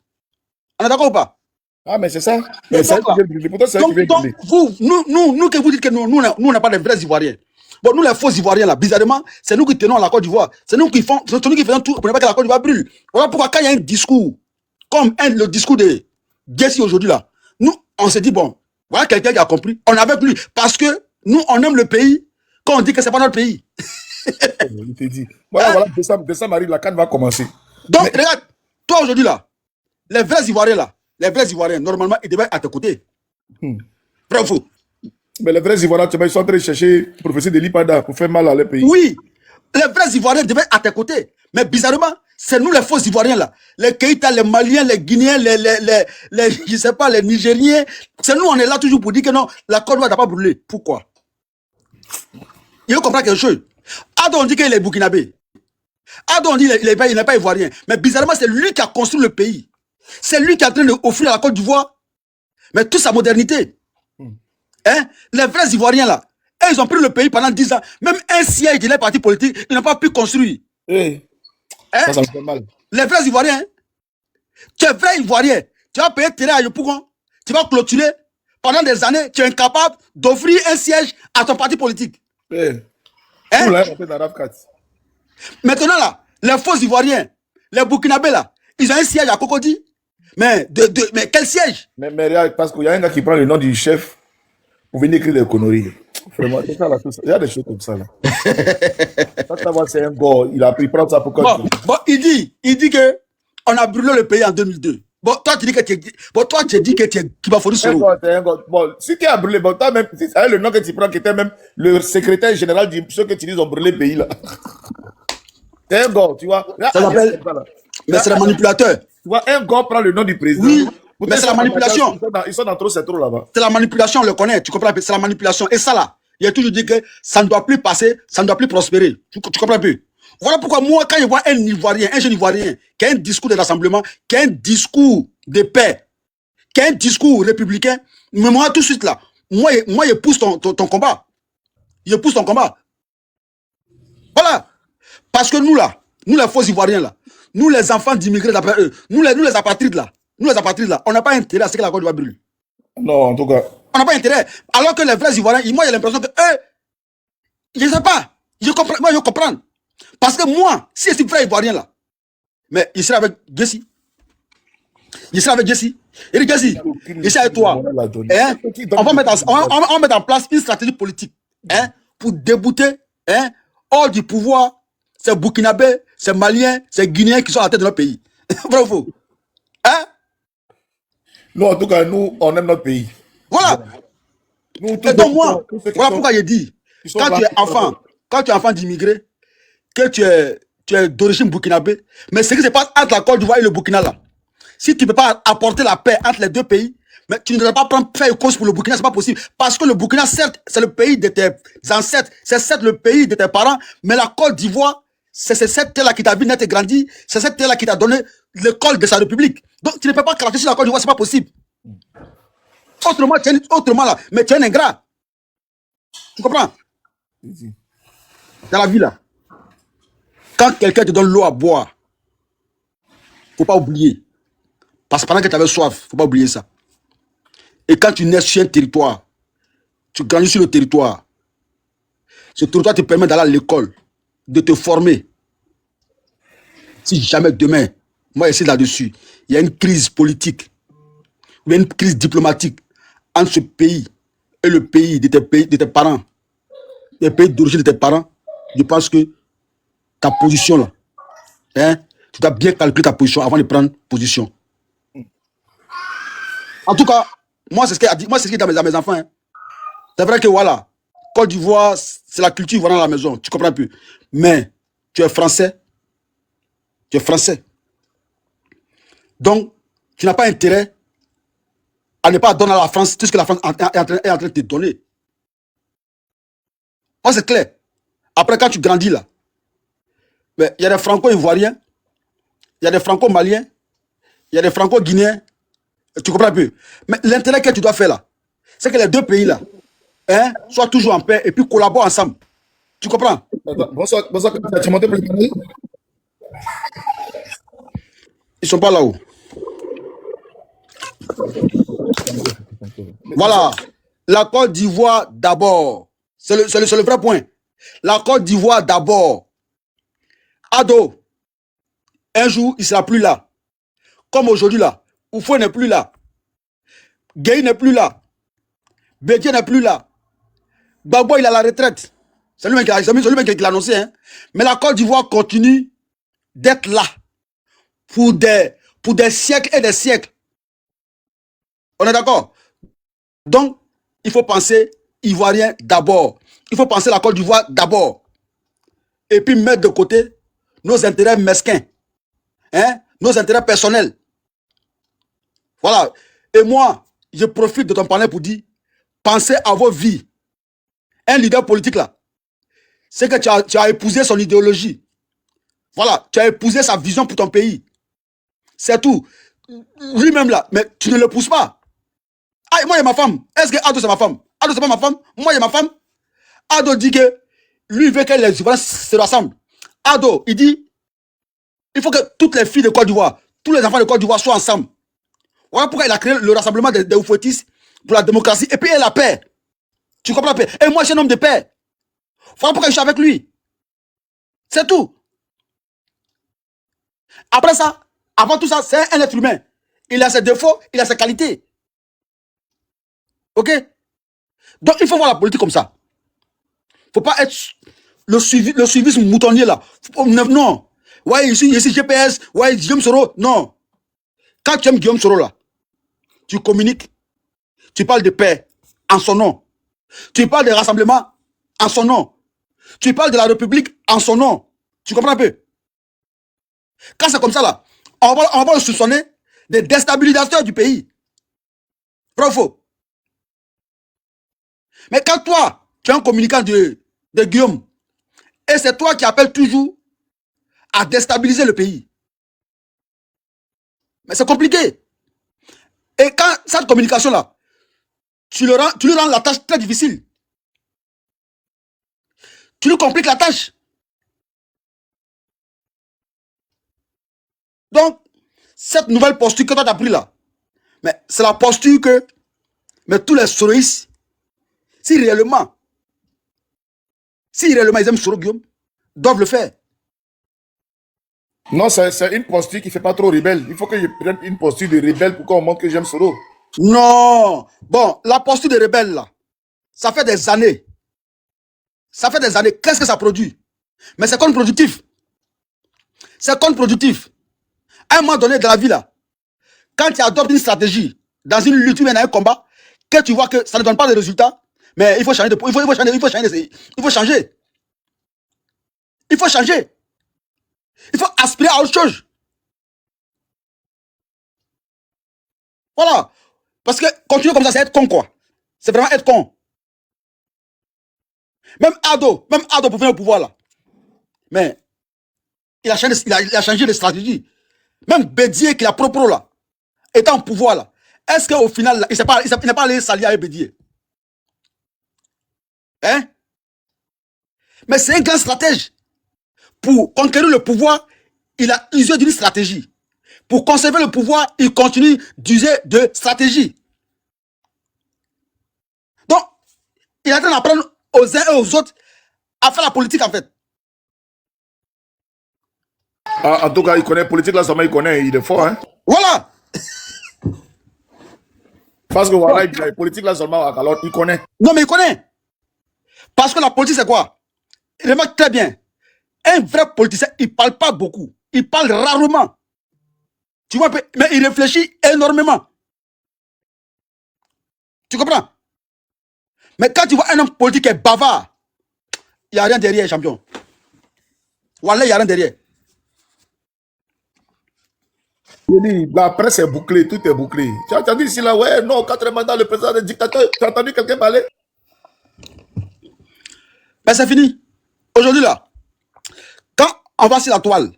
On est d'accord ou pas? Ah, mais c'est ça. Mais donc, nous, que vous dites que nous n'a pas de vrais Ivoiriens. Bon, nous, les faux Ivoiriens, là, bizarrement, c'est nous qui tenons à la Côte d'Ivoire. C'est nous qui faisons tout pour ne pas que la Côte d'Ivoire brûle. Voilà pourquoi, quand il y a un discours, comme le discours de Jesse aujourd'hui, là, nous, on s'est dit, bon, voilà quelqu'un qui a compris. On est avec lui. Parce que nous, on aime le pays quand on dit que c'est pas notre pays. Il te dit. Voilà, décembre arrive, la canne va commencer. Donc, regarde, toi, aujourd'hui, là, les vrais Ivoiriens, là, normalement, ils devaient être à tes côtés. Bravo. Mais les vrais Ivoiriens, ils sont en train de chercher le professeur de l'IPADA pour faire mal à leur pays. Oui, les vrais Ivoiriens devaient être à tes côtés. Mais bizarrement, c'est nous les faux Ivoiriens là. Les Keïta, les Maliens, les Guinéens, je sais pas, les Nigériens. C'est nous, on est là toujours pour dire que non, la Côte d'Ivoire n'a pas brûlé. Pourquoi? Il faut comprendre quelque chose. Ado, on dit qu'il est burkinabé. Ado, on dit qu'il n'est pas ivoirien. Mais bizarrement, c'est lui qui a construit le pays. C'est lui qui est en train d'offrir à la Côte d'Ivoire, mais toute sa modernité. Hein? Les vrais Ivoiriens là, ils ont pris le pays pendant 10 ans. Même un siège de les partis politiques, ils n'ont pas pu construire. Hey. Hein? Ça me fait mal. Les vrais Ivoiriens, tu es vrai Ivoirien, tu vas payer terrain à Yopougon, tu vas clôturer pendant des années, tu es incapable d'offrir un siège à ton parti politique. Hey. Hein? Maintenant là, les faux Ivoiriens, les Burkinabés là, ils ont un siège à Cocody. Mais quel siège? Mais regarde, parce qu'il y a un gars qui prend le nom du chef pour venir écrire des conneries. Vraiment, c'est ça là, tout ça. Il y a des choses comme ça là. Ça, c'est un gars, il prend ça pour quoi? Bon, il dit que on a brûlé le pays en 2002. Bon, toi tu dis que tu dis que tu es Kibafouri Soro. Bon, si tu as brûlé, bon, toi même, c'est le nom que tu prends qui était même le secrétaire général de ceux que tu dis ont brûlé le pays là. C'est un gars, tu vois. Ça s'appelle. Mais c'est le manipulateur. Tu vois, un gars prend le nom du président. Oui, mais c'est la manipulation. Ils sont dans trop, c'est trop là-bas. C'est la manipulation, on le connaît, tu comprends? C'est la manipulation. Et ça là, il a toujours dit que ça ne doit plus passer, ça ne doit plus prospérer. Tu comprends un peu? Voilà pourquoi moi, quand je vois un Ivoirien, un jeune Ivoirien, qui a un discours de rassemblement, qui a un discours de paix, qui a un discours républicain, mais moi tout de suite là, moi je pousse ton combat. Je pousse ton combat. Voilà. Parce que nous là, nous les faux Ivoiriens là, nous les enfants d'immigrés d'après eux, nous les apatrides là, on n'a pas intérêt à ce que la Côte d'Ivoire brûle. Non, en tout cas. On n'a pas intérêt. Alors que les vrais Ivoiriens, moi j'ai l'impression que eux, je ne sais pas, je comprends. Parce que moi, si je suis vrai Ivoirien là, mais il serait avec Jesse. Je suis avec Jesse. Il dit Jesse, je suis avec toi. Hein? On va mettre en place une stratégie politique, hein, pour débouter, hein, hors du pouvoir ces Burkinabés, ces Maliens, ces Guinéens qui sont à la tête de notre pays. Bravo. Hein? Nous, en tout cas, nous, on aime notre pays. Voilà. Nous, Et donc moi, voilà pourquoi je dis, quand tu es enfant d'immigrés, que tu es d'origine burkinabé, mais ce qui se passe entre la Côte d'Ivoire et le Burkina là, si tu ne peux pas apporter la paix entre les deux pays, mais tu ne dois pas faire une cause pour le Burkina, c'est pas possible. Parce que le Burkina, certes, c'est le pays de tes ancêtres, c'est certes le pays de tes parents, mais la Côte d'Ivoire, c'est cette terre-là qui t'a vu naître et grandi, c'est cette terre-là qui t'a donné l'école de sa république. Donc tu ne peux pas cracher sur la Côte d'Ivoire, c'est pas possible. Autrement là, mais tu es un ingrat. Tu comprends? Dans la vie là, quand quelqu'un te donne l'eau à boire, faut pas oublier. Parce que pendant que tu avais soif, faut pas oublier ça. Et quand tu nais sur un territoire, tu grandis sur le territoire, ce territoire te permet d'aller à l'école, de te former. Si jamais demain, moi je suis là-dessus, il y a une crise politique, il y a une crise diplomatique entre ce pays et le pays de tes parents, le pays d'origine de tes parents, je pense que ta position là, hein, tu dois bien calculer ta position avant de prendre position. En tout cas, moi c'est ce qui est dans mes enfants. Hein. C'est vrai que voilà, Côte d'Ivoire, c'est la culture ivoirienne à la maison, tu comprends plus. Mais tu es français. Tu es français. Donc, tu n'as pas intérêt à ne pas donner à la France tout ce que la France est en train de te donner. Moi, c'est clair. Après, quand tu grandis là, il y a des franco-ivoiriens, il y a des franco-maliens, il y a des franco-guinéens. Tu comprends un peu? Mais l'intérêt que tu dois faire là, c'est que les deux pays là, hein, soient toujours en paix et puis collaborent ensemble. Tu comprends? Bonsoir, tu m'entends plus? Ils sont pas là-haut. Voilà. La Côte d'Ivoire d'abord. C'est le vrai point. La Côte d'Ivoire d'abord. Ado, un jour, il ne sera plus là. Comme aujourd'hui là. Oufou n'est plus là. Gueye n'est plus là. Bédié n'est plus là. Gbagbo, il est à la retraite. C'est lui-même qui l'a annoncé. Hein. Mais la Côte d'Ivoire continue d'être là pour des siècles et des siècles. On est d'accord? Donc, il faut penser ivoirien d'abord. Il faut penser la Côte d'Ivoire d'abord. Et puis mettre de côté nos intérêts mesquins. Hein? Nos intérêts personnels. Voilà. Et moi, je profite de ton panel pour dire, pensez à vos vies. Un leader politique là, c'est que tu as épousé son idéologie. Voilà, tu as épousé sa vision pour ton pays. C'est tout. Lui-même là, mais tu ne le pousses pas. Ah, moi, il y a ma femme. Est-ce que Ado, c'est ma femme? Ado, c'est pas ma femme. Moi, il y a ma femme. Ado dit que lui, il veut que les Ivoiriens se rassemblent. Ado, il dit, il faut que toutes les filles de Côte d'Ivoire, tous les enfants de Côte d'Ivoire soient ensemble. Voilà pourquoi il a créé le rassemblement des Oufouettistes pour la démocratie et puis la paix. Tu comprends la paix? Et moi, je suis un homme de paix. Voilà pourquoi je suis avec lui. C'est tout. Après ça, avant tout ça, c'est un être humain. Il a ses défauts, il a ses qualités. Ok? Donc, il faut voir la politique comme ça. Il ne faut pas être le suivisme moutonnier là. Non. Ouais, ici GPS, ouais, Guillaume Soro. Non. Quand tu aimes Guillaume Soro là, tu communiques, tu parles de paix en son nom. Tu parles de rassemblement en son nom. Tu parles de la République en son nom. Tu comprends un peu? Quand c'est comme ça là, on va le soupçonner des déstabilisateurs du pays. Bravo. Mais quand toi, tu es un communicant de Guillaume, et c'est toi qui appelles toujours à déstabiliser le pays. Mais c'est compliqué. Et quand cette communication-là, tu lui rends la tâche très difficile. Tu lui compliques la tâche. Donc, cette nouvelle posture que toi tu as pris là, mais c'est la posture que tous les soroïstes, si réellement ils aiment Soro Guillaume, doivent le faire. Non, c'est une posture qui ne fait pas trop rebelle. Il faut que je prenne une posture de rebelle pour qu'on montre que j'aime Soro. Non. Bon, la posture de rebelle, là, ça fait des années. Ça fait des années. Qu'est-ce que ça produit? Mais c'est contre-productif. C'est contre-productif. À un moment donné de la vie, là, quand tu adoptes une stratégie dans une lutte ou dans un combat, que tu vois que ça ne donne pas de résultats, mais il faut changer. Il faut changer. Il faut changer. Il faut aspirer à autre chose. Voilà. Parce que continuer comme ça, c'est être con, quoi. C'est vraiment être con. Même Ado pour venir au pouvoir, là. Mais il a changé de stratégie. Même Bédier, qui a propre, là, étant au pouvoir, là, est-ce qu'au final, là, il n'est pas allé s'allier avec Bédier? Hein? Mais c'est un grand stratège. Pour conquérir le pouvoir, il a usé d'une stratégie. Pour conserver le pouvoir, il continue d'user de stratégie. Donc, il est en train d'apprendre aux uns et aux autres à faire la politique, en fait. Ah, en tout cas, il connaît politique, là, seulement il connaît, il est fort, hein. Voilà. Parce que voilà, il politique, là, seulement, alors il connaît. Non, mais il connaît. Parce que la politique, c'est quoi? Il remarque très bien. Un vrai politicien, il ne parle pas beaucoup. Il parle rarement. Tu vois, mais il réfléchit énormément. Tu comprends? Mais quand tu vois un homme politique qui est bavard, il n'y a rien derrière, champion. Voilà, il n'y a rien derrière. La presse est bouclée, tout est bouclé. Tu as entendu ici, là, ouais, non, 4 mandats, le président est dictateur. Tu as entendu quelqu'un parler? Mais c'est fini. Aujourd'hui, là, quand on va sur la toile,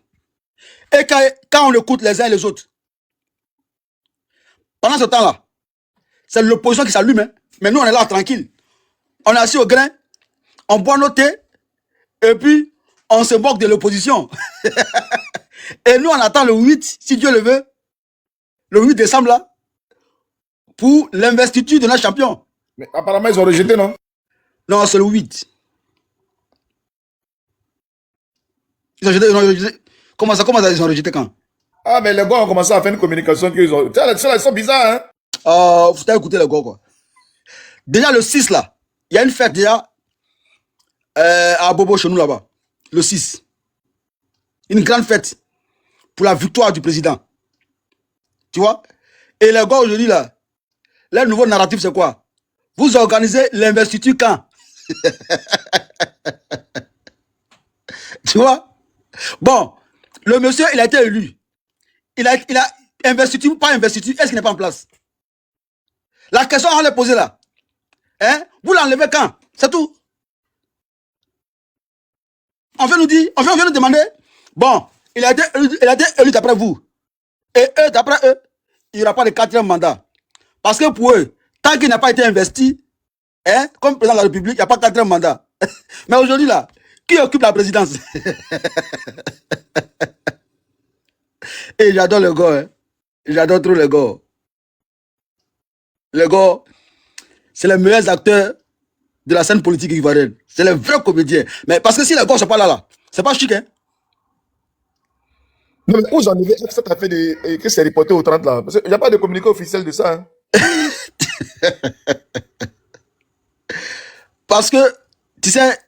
et quand on écoute les uns et les autres, pendant ce temps-là, c'est l'opposition qui s'allume. Hein? Mais nous, on est là tranquille. On est assis au grain, on boit nos thés, et puis on se moque de l'opposition. Et nous, on attend le 8, si Dieu le veut, le 8 décembre, là, pour l'investiture de notre champion. Mais apparemment, ils ont rejeté, non? Non, c'est le 8. Ils ont rejeté. Comment ça, ils ont rejeté quand? Ah, mais les gars ont commencé à faire une communication qu'ils ont. Ils sont bizarres, hein? Faut écouter les gars, quoi. Déjà, le 6, là, il y a une fête déjà à Bobo, chez nous, là-bas. Le 6. Une grande fête pour la victoire du président. Tu vois? Et les gars, aujourd'hui, là, leur nouveau narratif, c'est quoi? Vous organisez l'investiture quand? Tu vois? Bon, le monsieur, il a été élu. Il a investiture ou pas investiture, est-ce qu'il n'est pas en place? La question on l'a posée là. Hein? Vous l'enlevez quand? C'est tout. On vient nous demander, bon, il a été élu d'après vous. Et eux, d'après eux, il n'y aura pas de 4e mandat. Parce que pour eux, tant qu'il n'a pas été investi, hein, comme président de la République, il n'y a pas de 4e mandat. Mais aujourd'hui, là, qui occupe la présidence? Et j'adore le gars. Hein. J'adore trop les gars. Les gars, c'est les meilleurs acteurs de la scène politique ivoirienne. C'est les vrais comédiens. Mais parce que si les gars ne sont pas là, c'est pas chic, hein? Non, mais où j'en ai cette affaire que c'est reporté au 30 là? Parce qu'il n'y a pas de communiqué officiel de ça. Hein? Parce que, tu sais,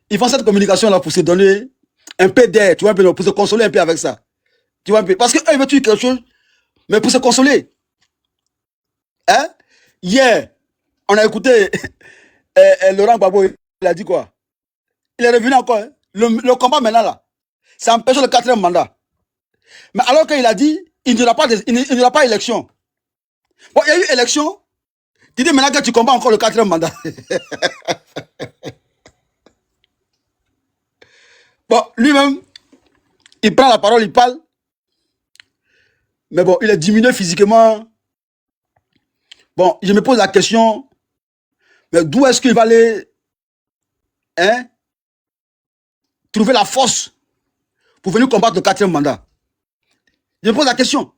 ils font cette communication-là pour se donner un peu d'air, tu vois, pour se consoler un peu avec ça. Tu vois, parce qu'eux, ils veulent tuer quelque chose, mais pour se consoler. Hein? Hier, on a écouté Laurent Gbagbo, il a dit quoi? Il est revenu encore. Hein? Le combat maintenant, là, c'est empêcher le 4e mandat. Mais alors qu'il a dit, il n'y aura pas élection. Bon, il y a eu élection. Tu dis maintenant que tu combats encore le 4e mandat. Bon, lui-même, il prend la parole, il parle. Mais bon, il est diminué physiquement. Bon, je me pose la question, mais d'où est-ce qu'il va aller trouver la force pour venir combattre le 4e mandat? Je me pose la question.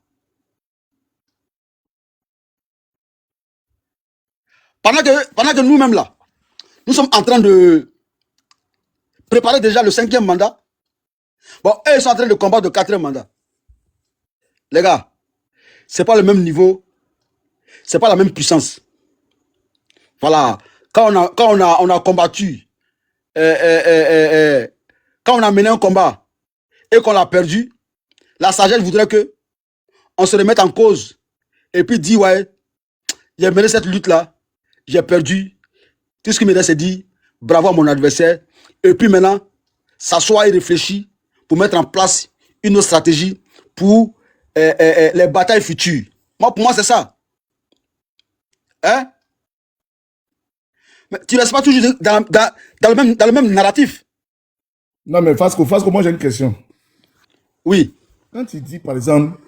Pendant que nous-mêmes là, nous sommes en train de préparer déjà le 5e mandat, Bon, eux, ils sont en train de combattre le 4e mandat. Les gars, c'est pas le même niveau, c'est pas la même puissance. Voilà. Quand on a combattu, quand on a mené un combat et qu'on l'a perdu, la sagesse voudrait que on se remette en cause et puis dire, ouais, j'ai mené cette lutte-là, j'ai perdu. Tout ce qui me reste, c'est dire bravo à mon adversaire. Et puis maintenant, s'asseoir et réfléchir pour mettre en place une autre stratégie pour les batailles futures. Moi, pour moi, c'est ça. Hein? Mais tu ne restes pas toujours dans le même narratif. Non, mais Fasco, moi j'ai une question. Oui. Quand tu dis, par exemple,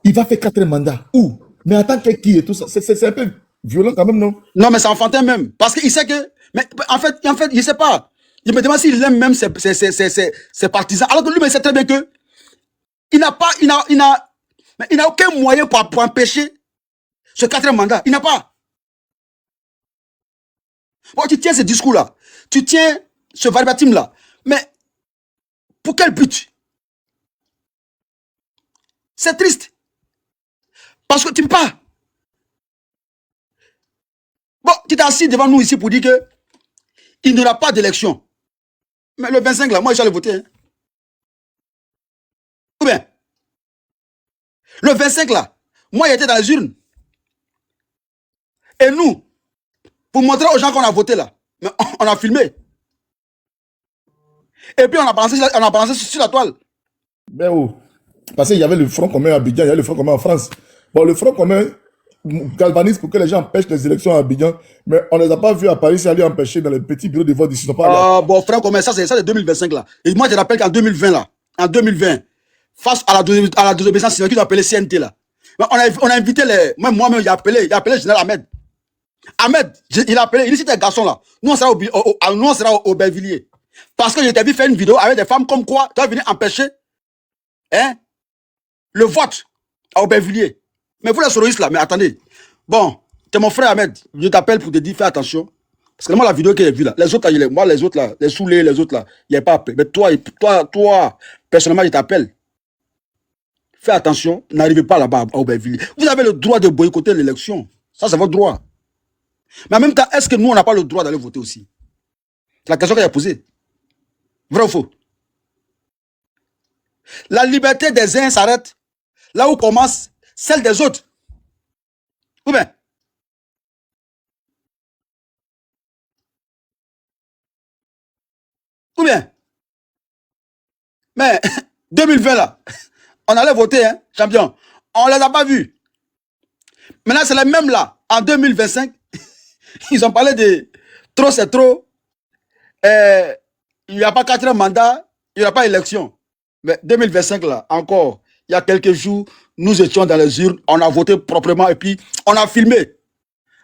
il va faire 4 mandats, où? Mais en tant que qui et tout ça, c'est un peu violent quand même, non? Non, mais c'est enfantin même. Parce qu'il sait que... Mais en fait, il ne sait pas. Il me demande s'il aime même ses partisans. Alors que lui, il sait très bien que il n'a aucun moyen pour empêcher ce 4e mandat. Il n'a pas. Bon, tu tiens ce discours-là. Tu tiens ce verbatim-là. Mais pour quel but? C'est triste. Parce que tu ne peux pas. Bon, tu t'es assis devant nous ici pour dire que il n'y aura pas d'élection. Mais le 25, là, moi, j'allais voter. Hein. Ou bien, le 25, là, moi, j'étais dans les urnes. Et nous, pour montrer aux gens qu'on a voté, là, mais on a filmé. Et puis, on a balancé sur la toile. Ben oh. Parce qu'il y avait le Front commun à Abidjan, il y avait le Front commun en France. Bon, le Front commun galvanise pour que les gens empêchent les élections à Abidjan, mais on ne les a pas vus à Paris, c'est aller empêcher dans les petits bureaux de vote ici. Bon, Front commun, ça c'est 2025 là. Et moi, je rappelle qu'en 2020 là, face à la désobéissance civile qu'ils ont appelé CNT là, on a invité les... Moi-même, j'ai appelé le général Ahmed. Ahmed, il a appelé, il dit, si t'es garçon là, nous on sera au Aubervilliers. Parce que j'étais vu faire une vidéo avec des femmes comme quoi, tu vas venir empêcher le vote à Aubervilliers. Mais vous les soroistes là, mais attendez. Bon, t'es mon frère Ahmed, je t'appelle pour te dire, fais attention. Parce que moi, la vidéo que j'ai vue là, les autres là, les saoulés, les autres là, il n'y a pas appelé. Mais toi, personnellement, je t'appelle. Fais attention, n'arrivez pas là-bas à Aubervilliers. Vous avez le droit de boycotter l'élection. Ça, c'est votre droit. Mais en même temps, est-ce que nous, on n'a pas le droit d'aller voter aussi? C'est la question qu'il a posée. Vrai ou faux? La liberté des uns s'arrête là où commence celle des autres. Ou bien? Ou bien? Mais 2020 là, on allait voter, hein, champion. On ne les a pas vus. Maintenant, c'est les mêmes là. En 2025, ils ont parlé de trop c'est trop. Il n'y a pas 4e mandat, il n'y aura pas élection. Mais 2025 là, encore, il y a quelques jours, nous étions dans les urnes, on a voté proprement et puis on a filmé.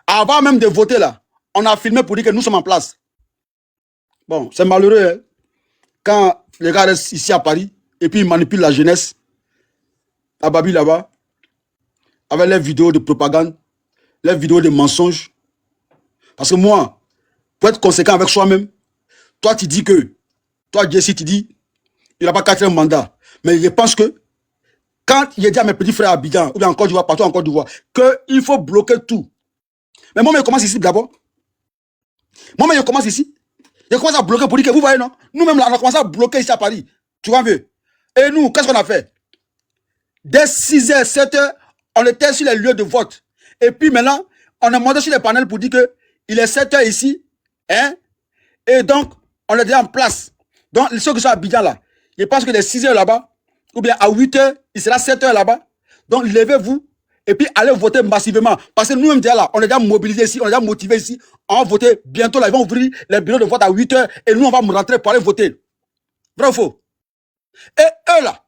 Avant même de voter là, on a filmé pour dire que nous sommes en place. Bon, c'est malheureux, hein, quand les gars restent ici à Paris et puis ils manipulent la jeunesse à Babi là-bas avec les vidéos de propagande, les vidéos de mensonges. Parce que moi, pour être conséquent avec soi-même, toi tu dis que, toi Jesse, tu dis, il n'a pas 4e mandat. Mais je pense que, quand il dit à mes petits frères à Abidjan, ou bien en Côte d'Ivoire, partout en Côte d'Ivoire, qu'il faut bloquer tout. Mais moi, je commence ici d'abord. Moi, je commence ici. Je commence à bloquer pour dire que vous voyez, non? Nous-mêmes, là, on a commencé à bloquer ici à Paris. Tu vois un peu? Et nous, qu'est-ce qu'on a fait? Dès 6h, 7h, on était sur les lieux de vote. Et puis maintenant, on a monté sur les panels pour dire que il est 7h ici. Hein? Et donc, on est déjà en place. Donc, ceux qui sont à Abidjan là, je pense que les 6h là-bas, ou bien à 8h, il sera 7h là-bas. Donc, levez-vous et puis allez voter massivement. Parce que nous-mêmes, là, on est déjà mobilisés ici, on est déjà motivés ici. On va voter bientôt là, ils vont ouvrir les bureaux de vote à 8h et nous, on va rentrer pour aller voter. Vrai ou faux? Et eux là,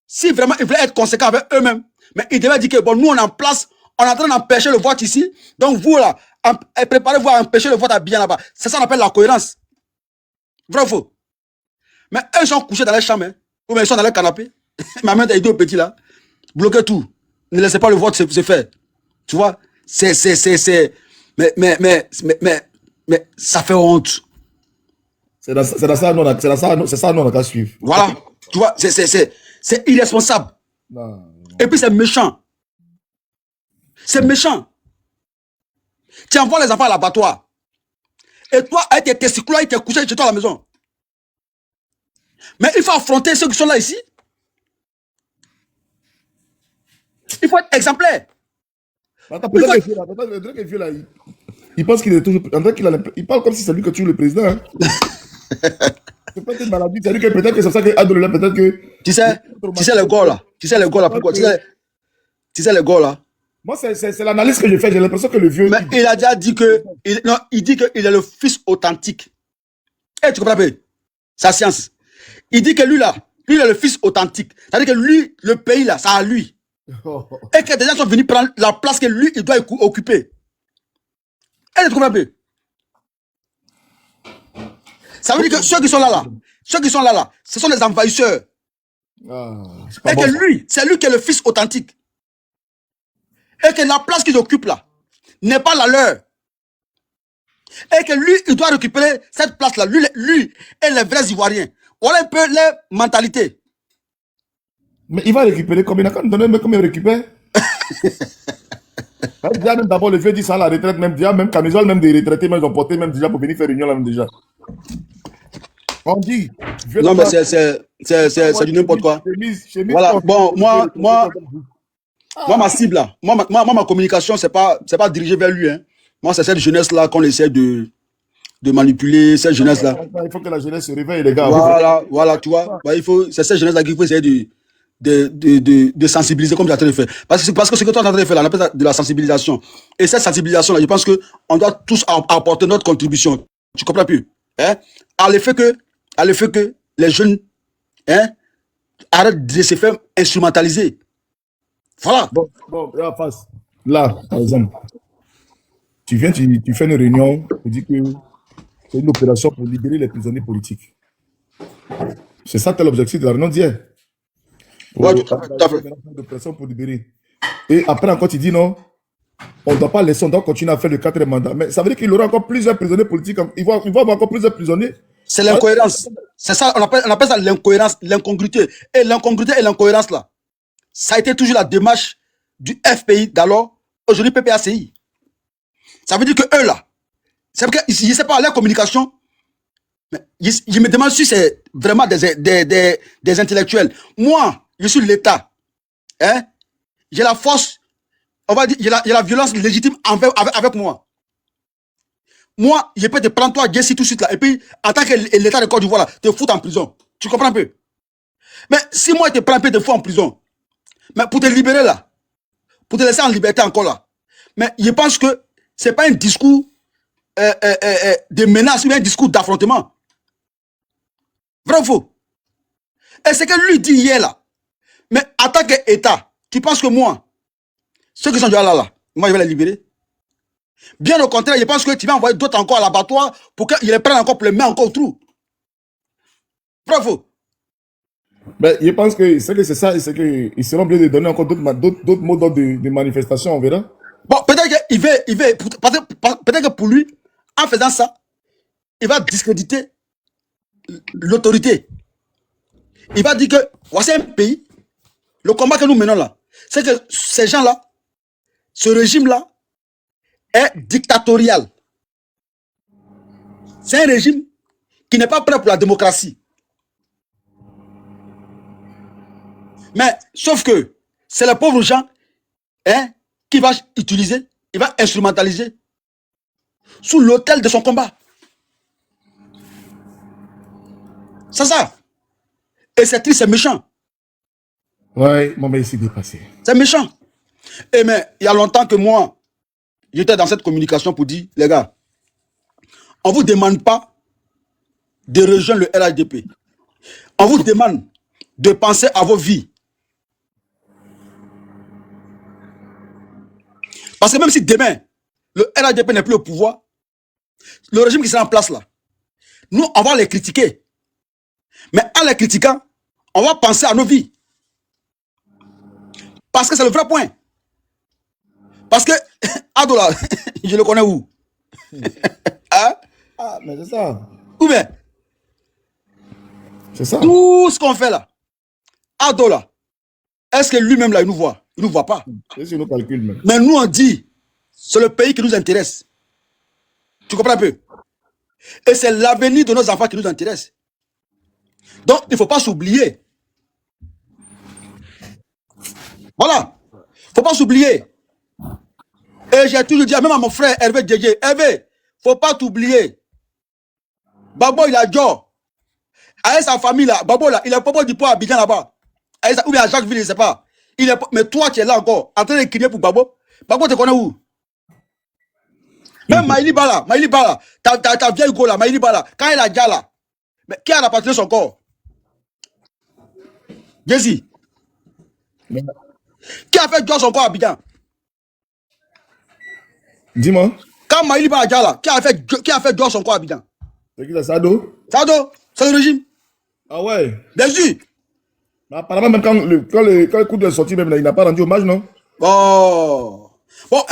si vraiment ils voulaient être conséquents avec eux-mêmes, mais ils devaient dire que bon, nous, on est en place, on est en train d'empêcher le vote ici. Donc, vous là, préparez-vous à empêcher le vote à bien là-bas. C'est ça qu'on appelle la cohérence. Vrai ou faux? Mais eux sont couchés dans les chambres, hein, ou bien ils sont dans les canapés. Ma main est deux petits là. Bloquez tout. Ne laissez pas le vote se faire. Tu vois? Mais ça fait honte. C'est ça, nous, on a qu'à suivre. Voilà. Tu vois, c'est irresponsable. Non. Et puis c'est méchant. C'est méchant. Tu envoies les enfants à l'abattoir. Et toi, avec tes testicules, tu es couché chez toi à la maison. Mais il faut affronter ceux qui sont là ici. Il faut être exemplaire. Attends, peut-être que vieux là, il pense qu'il est toujours. Il parle comme si c'est lui que tue le président. Hein. C'est pas une maladie. C'est lui que peut-être que c'est ça que Adolé, peut-être que. Tu sais les gars là. Tu sais les gars là. Pourquoi? Tu sais les gars là. Moi, c'est l'analyse que j'ai fait. J'ai l'impression que le vieux. Mais il a déjà dit que. Il dit qu'il est le fils authentique. Eh, tu comprends pas? Sa science. Il dit que lui là, lui il est le fils authentique. C'est-à-dire que lui, le pays là, ça à lui. Et que des gens sont venus prendre la place que lui, il doit occuper. Et tu comprends pas? Ça veut dire que ceux qui sont là, ce sont des envahisseurs. Et que lui, c'est lui qui est le fils authentique. Et que la place qu'ils occupent là n'est pas la leur. Et que lui, il doit récupérer cette place-là. Lui et les vrais Ivoiriens. Voilà un peu les mentalités. Mais il va récupérer combien? Il a quand même donné, mais combien il récupère? Déjà, même d'abord, le vieux dit ça à la retraite, même déjà, même camisole, même des retraités, même ils ont porté, même déjà pour venir faire réunion là, même déjà. On dit. Non, mais c'est du n'importe quoi. Voilà, bon, moi, ma cible là, ma communication, c'est pas dirigé vers lui. Hein. Moi, c'est cette jeunesse-là qu'on essaie de manipuler, cette jeunesse-là. Il faut que la jeunesse se réveille, les gars. Voilà, tu vois. Bah, c'est cette jeunesse-là qu'il faut essayer de sensibiliser comme tu as train de faire. Parce que ce que tu es en train de faire là, on appelle ça de la sensibilisation. Et cette sensibilisation-là, je pense qu'on doit tous apporter notre contribution. Tu comprends plus? Hein? À l'effet que les jeunes arrêtent de se faire instrumentaliser. Voilà. Bon, là, face. Là, par exemple, tu viens, tu fais une réunion, tu dis que c'est une opération pour libérer les prisonniers politiques. C'est ça, l'objectif de la réunion d'hier. Ouais, tout à fait. De pression pour libérer. Et après encore, tu dis non, on ne doit pas laisser, on doit continuer à faire le 4e mandat. Mais ça veut dire qu'il y aura encore plusieurs prisonniers politiques. Il va avoir encore plusieurs prisonniers. C'est l'incohérence. C'est ça, on appelle ça l'incohérence, l'incongruité. Et l'incongruité et l'incohérence là, ça a été toujours la démarche du FPI d'alors, aujourd'hui PPACI. Ça veut dire que eux là, c'est parce que je ne sais pas, leur communication, mais je me demande si c'est vraiment des intellectuels. Moi, je suis l'État. Hein? J'ai la force, on va dire, j'ai la violence légitime avec moi. Moi, je peux te prendre toi, Jesse, tout de suite là, et puis, en tant que l'État de Côte d'Ivoire, te foutre en prison. Tu comprends un peu? Mais si moi, je te prends un peu, te fous en prison, mais pour te libérer là, pour te laisser en liberté encore là, mais je pense que c'est pas un discours de menace, mais un discours d'affrontement. Vrai ou faux? Et ce que lui dit hier là, mais en tant qu'État, tu penses que moi, ceux qui sont déjà là, moi je vais les libérer? Bien au contraire, je pense que tu vas envoyer d'autres encore à l'abattoir pour qu'ils les prennent encore pour les mettre encore au trou. Vrai ou faux? Mais je pense que c'est ça, et c'est qu'ils seront obligés de donner encore d'autres modes de manifestation, on verra. Bon, peut-être peut-être que pour lui, en faisant ça, il va discréditer l'autorité. Il va dire que voici un pays, le combat que nous menons là, c'est que ces gens-là, ce régime-là, est dictatorial. C'est un régime qui n'est pas prêt pour la démocratie. Mais, sauf que, c'est les pauvres gens qui va utiliser, il va instrumentaliser sous l'autel de son combat. C'est ça. Et c'est triste, c'est méchant. Ouais, mon mais ici dépassé. C'est méchant. Et mais, il y a longtemps que moi, j'étais dans cette communication pour dire, les gars, on ne vous demande pas de rejoindre le RHDP. On vous demande de penser à vos vies. Parce que même si demain, le RHDP n'est plus au pouvoir, le régime qui sera en place là, nous, on va les critiquer. Mais en les critiquant, on va penser à nos vies. Parce que c'est le vrai point. Parce que, Adola, je le connais où? Hein? Ah, mais c'est ça. Où bien? C'est ça. Tout ce qu'on fait là, Ado là, est-ce que lui-même là, il nous voit? Il ne nous voit pas. C'est sur nos calculs même. Mais nous, on dit, c'est le pays qui nous intéresse. Tu comprends un peu? Et c'est l'avenir de nos enfants qui nous intéresse. Donc, il ne faut pas s'oublier. Voilà. Il ne faut pas s'oublier. Et j'ai toujours dit, même à mon frère Hervé Djedje, Hervé, il ne faut pas t'oublier. Babo, il a Joe. Avec sa famille là, Babo là, il est pas du poids à Abidjan là-bas. Ou bien à Jacquesville, je ne sais pas. Mais toi, tu es là encore, en train de crier pour Babo. Babo, tu connais où? Même Maïli Bala, ta vieille go là, Maïli Bala, quand elle a déjà là, mais qui a rapatrié son corps? Jesse. Qui a fait Joe son corps à Abidjan? Dis-moi. Quand Maïli Bala a déjà là, qui a fait Joe son corps à Abidjan? C'est qui ça, Sado? Sado, c'est le régime. Ah ouais. Bien sûr. Mais apparemment, même quand le coup de sortie, même là, il n'a pas rendu hommage, non? Oh. Bon,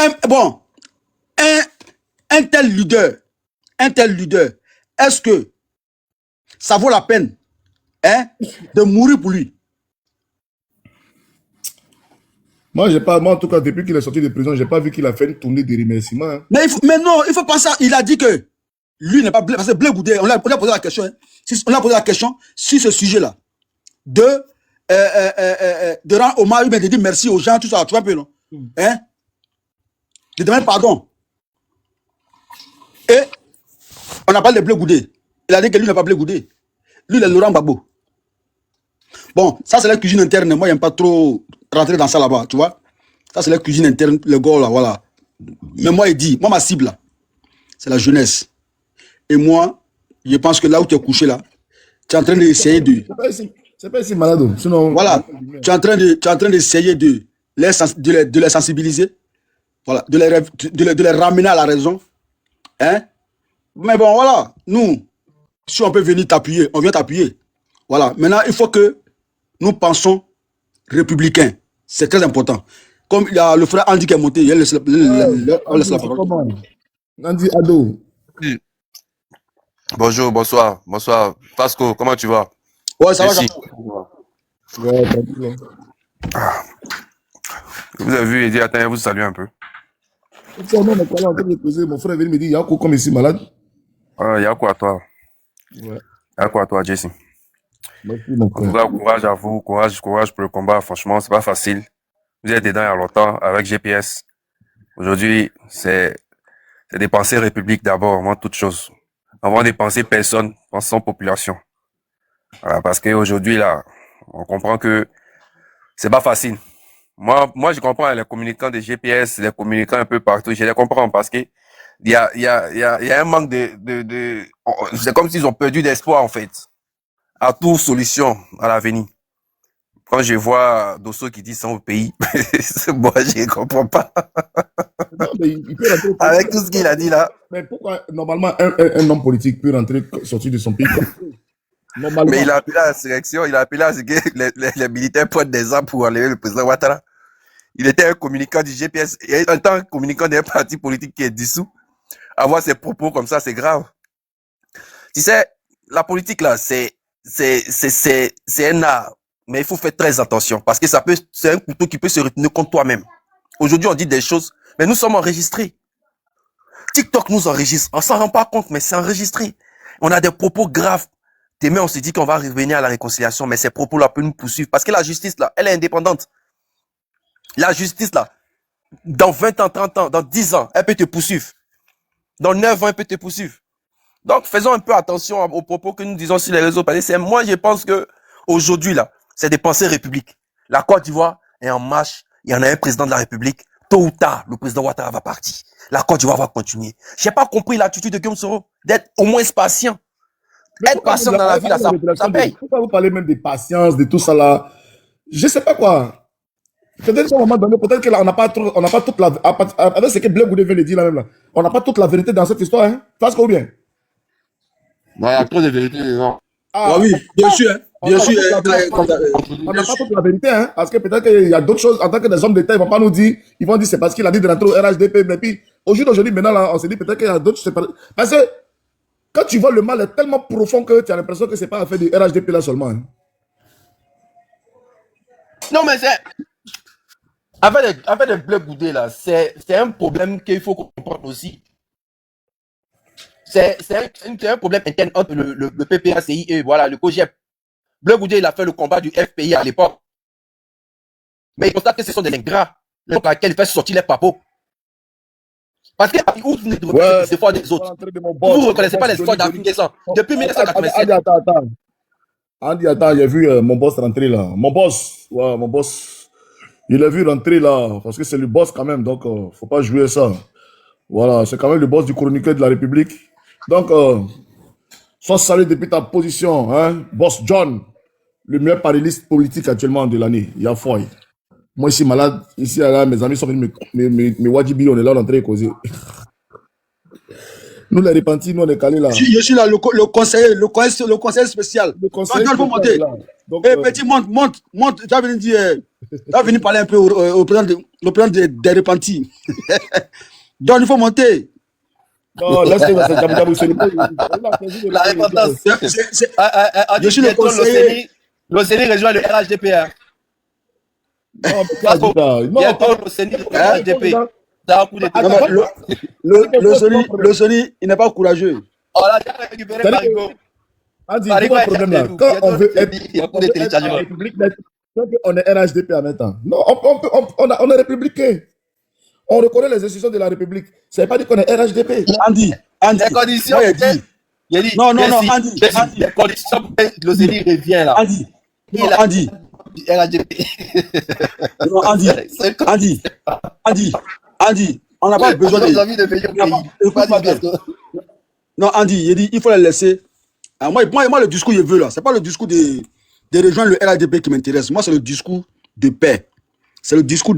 un tel leader, est-ce que ça vaut la peine de mourir pour lui? Moi, en tout cas, depuis qu'il est sorti de prison, je n'ai pas vu qu'il a fait une tournée de remerciements. Hein. Mais non, il ne faut pas ça. Il a dit que lui n'est pas Blé. Parce que Blé Goudé, on lui a posé la question. On a posé la question sur ce sujet-là. De rendre hommage, de dire merci aux gens, tout ça. Tu vois un peu, non? De demander pardon. Et on a parlé de Blé Goudé. Il a dit que lui n'est pas Blé Goudé. Lui, il est Laurent Gbagbo. Bon, ça, c'est la cuisine interne. Moi, je n'aime pas trop rentrer dans ça là-bas, tu vois. Ça, c'est la cuisine interne, le gars, là, voilà. Mais moi, il dit, moi, ma cible, là, c'est la jeunesse. Et moi, je pense que là où tu es couché, là, tu es en train d'essayer de... C'est pas ici malade. Sinon, voilà, tu es en train d'essayer de les sensibiliser, voilà, de les ramener à la raison. Hein? Mais bon, voilà, nous, si on peut venir t'appuyer, on vient t'appuyer. Voilà, maintenant, il faut que nous pensons républicains. C'est très important. Comme il y a le frère Andy qui est monté, il laisse la parole. Andy Ado. Bonjour, bonsoir, bonsoir. Pasco, comment tu vas? Ouais, ça Merci. va. Vous avez vu, il dit, attends, vous saluez un peu. Mon frère vient me dire, il y a quoi comme ici malade? Il y a quoi à toi? Ouais. Il y a quoi à toi, Jesse? Merci, mon frère. Courage à vous, courage pour le combat. Franchement, c'est pas facile. Vous êtes dedans il y a longtemps avec GPS. Aujourd'hui, c'est des pensées république d'abord, avant toute chose. Avant de penser personne, pensons population. Voilà, parce qu'aujourd'hui, là, on comprend que c'est pas facile. Moi, je comprends les communicants de GPS, les communicants un peu partout, je les comprends parce que il y a un manque c'est comme s'ils ont perdu d'espoir, en fait, à toute solution à l'avenir. Quand je vois Dosso qui dit ça au pays, moi, je ne comprends pas. Non, mais il peut rentrer avec tout ce qu'il a dit là. Mais pourquoi, normalement, un homme politique peut rentrer, sortir de son pays? Normalement. Mais il a appelé à la sélection, il a appelé à ce que les militaires prennent des armes pour enlever le président Ouattara. Il était un communicant du GPS, et en tant que communicant d'un parti politique qui est dissous, avoir ses propos comme ça, c'est grave. Tu sais, la politique là, c'est un art, mais il faut faire très attention, parce que c'est un couteau qui peut se retenir contre toi-même. Aujourd'hui, on dit des choses, mais nous sommes enregistrés. TikTok nous enregistre, on s'en rend pas compte, mais c'est enregistré. On a des propos graves. Demain, on se dit qu'on va revenir à la réconciliation, mais ces propos-là peuvent nous poursuivre, parce que la justice là, elle est indépendante. La justice, là, dans 20 ans, 30 ans, dans 10 ans, elle peut te poursuivre. Dans 9 ans, elle peut te poursuivre. Donc, faisons un peu attention aux propos que nous disons sur les réseaux. Parce que moi, je pense que aujourd'hui, là, c'est des pensées républiques. La Côte d'Ivoire est en marche. Il y en a un président de la République. Tôt ou tard, le président Ouattara va partir. La Côte d'Ivoire va continuer. Je n'ai pas compris l'attitude de Guillaume Soro d'être au moins patient. Être patient dans la vie, là, ça paye. Pourquoi vous parlez même de patience, de tout ça là? Je ne sais pas quoi. Peut-être qu'à un moment donné, peut-être qu'on n'a pas toute la... Avec ce que Blé Goudé vient de dire là même là, on n'a pas toute la vérité dans cette histoire, hein? Parce que ou bien? Non, il y a trop de vérité dedans. Ah oui, bien sûr, hein. Bien sûr. On n'a pas toute la vérité, hein? Parce que peut-être qu'il y a d'autres choses, en tant que des hommes d'État, ils vont pas nous dire, ils vont dire c'est parce qu'il a dit de rentrer au RHDP, mais puis, aujourd'hui, maintenant, là, on se dit peut-être qu'il y a d'autres, parce que, quand tu vois le mal est tellement profond que tu as l'impression que c'est pas affaire du RHDP là seulement, hein? Non, mais c'est. Avec les bleus boudés, là, c'est un problème qu'il faut comprendre aussi. C'est un problème interne entre le PPACI et voilà, le COGEP. Bleu Goudé, il a fait le combat du FPI à l'époque. Mais il constate que ce sont des ingrats, donc à laquelle il fait sortir les papos. Parce que où vous ne reconnaissez pas les efforts des autres. Vous ne reconnaissez pas les efforts d'Afrique sans. Depuis 1987. Andy, attends, j'ai vu mon boss rentrer là. Mon boss, il a vu rentrer là, parce que c'est le boss quand même, donc faut pas jouer ça. Voilà, c'est quand même le boss du chroniqueur de la République. Donc, sois salué depuis ta position, hein, boss John, le meilleur panéliste politique actuellement de l'année. Il y a foi. Moi, ici, malade, ici, là, mes amis sont venus me Wajibi, on est là, on est en train de causer. Nous, les repentis, nous, on est calés là. Je suis là, le conseiller spécial. Le conseiller donc, monter. Donc, petit, monte. Tu as venu parler un peu au président des repentis. Donc, il faut monter. Non, laisse-moi, c'est La repentance. Je suis le conseiller. L'OCENI rejoint le RHDP. Le Sony, il n'est pas courageux. Quand on veut être en République, on est RHDP en même temps. Non, on est républicain. On reconnaît les institutions de la République. Ça ne veut pas dire qu'on est RHDP. Andy, les conditions. Non, Andy. Les conditions, l'OCENI revient là. Andy. RHDP. Non, Andy, on n'a pas besoin de payer au pays. Non, Andy, il dit il faut les laisser. Moi, le discours que je veux là, c'est pas le discours de rejoindre le RHDP qui m'intéresse. Moi, c'est le discours de paix. C'est le discours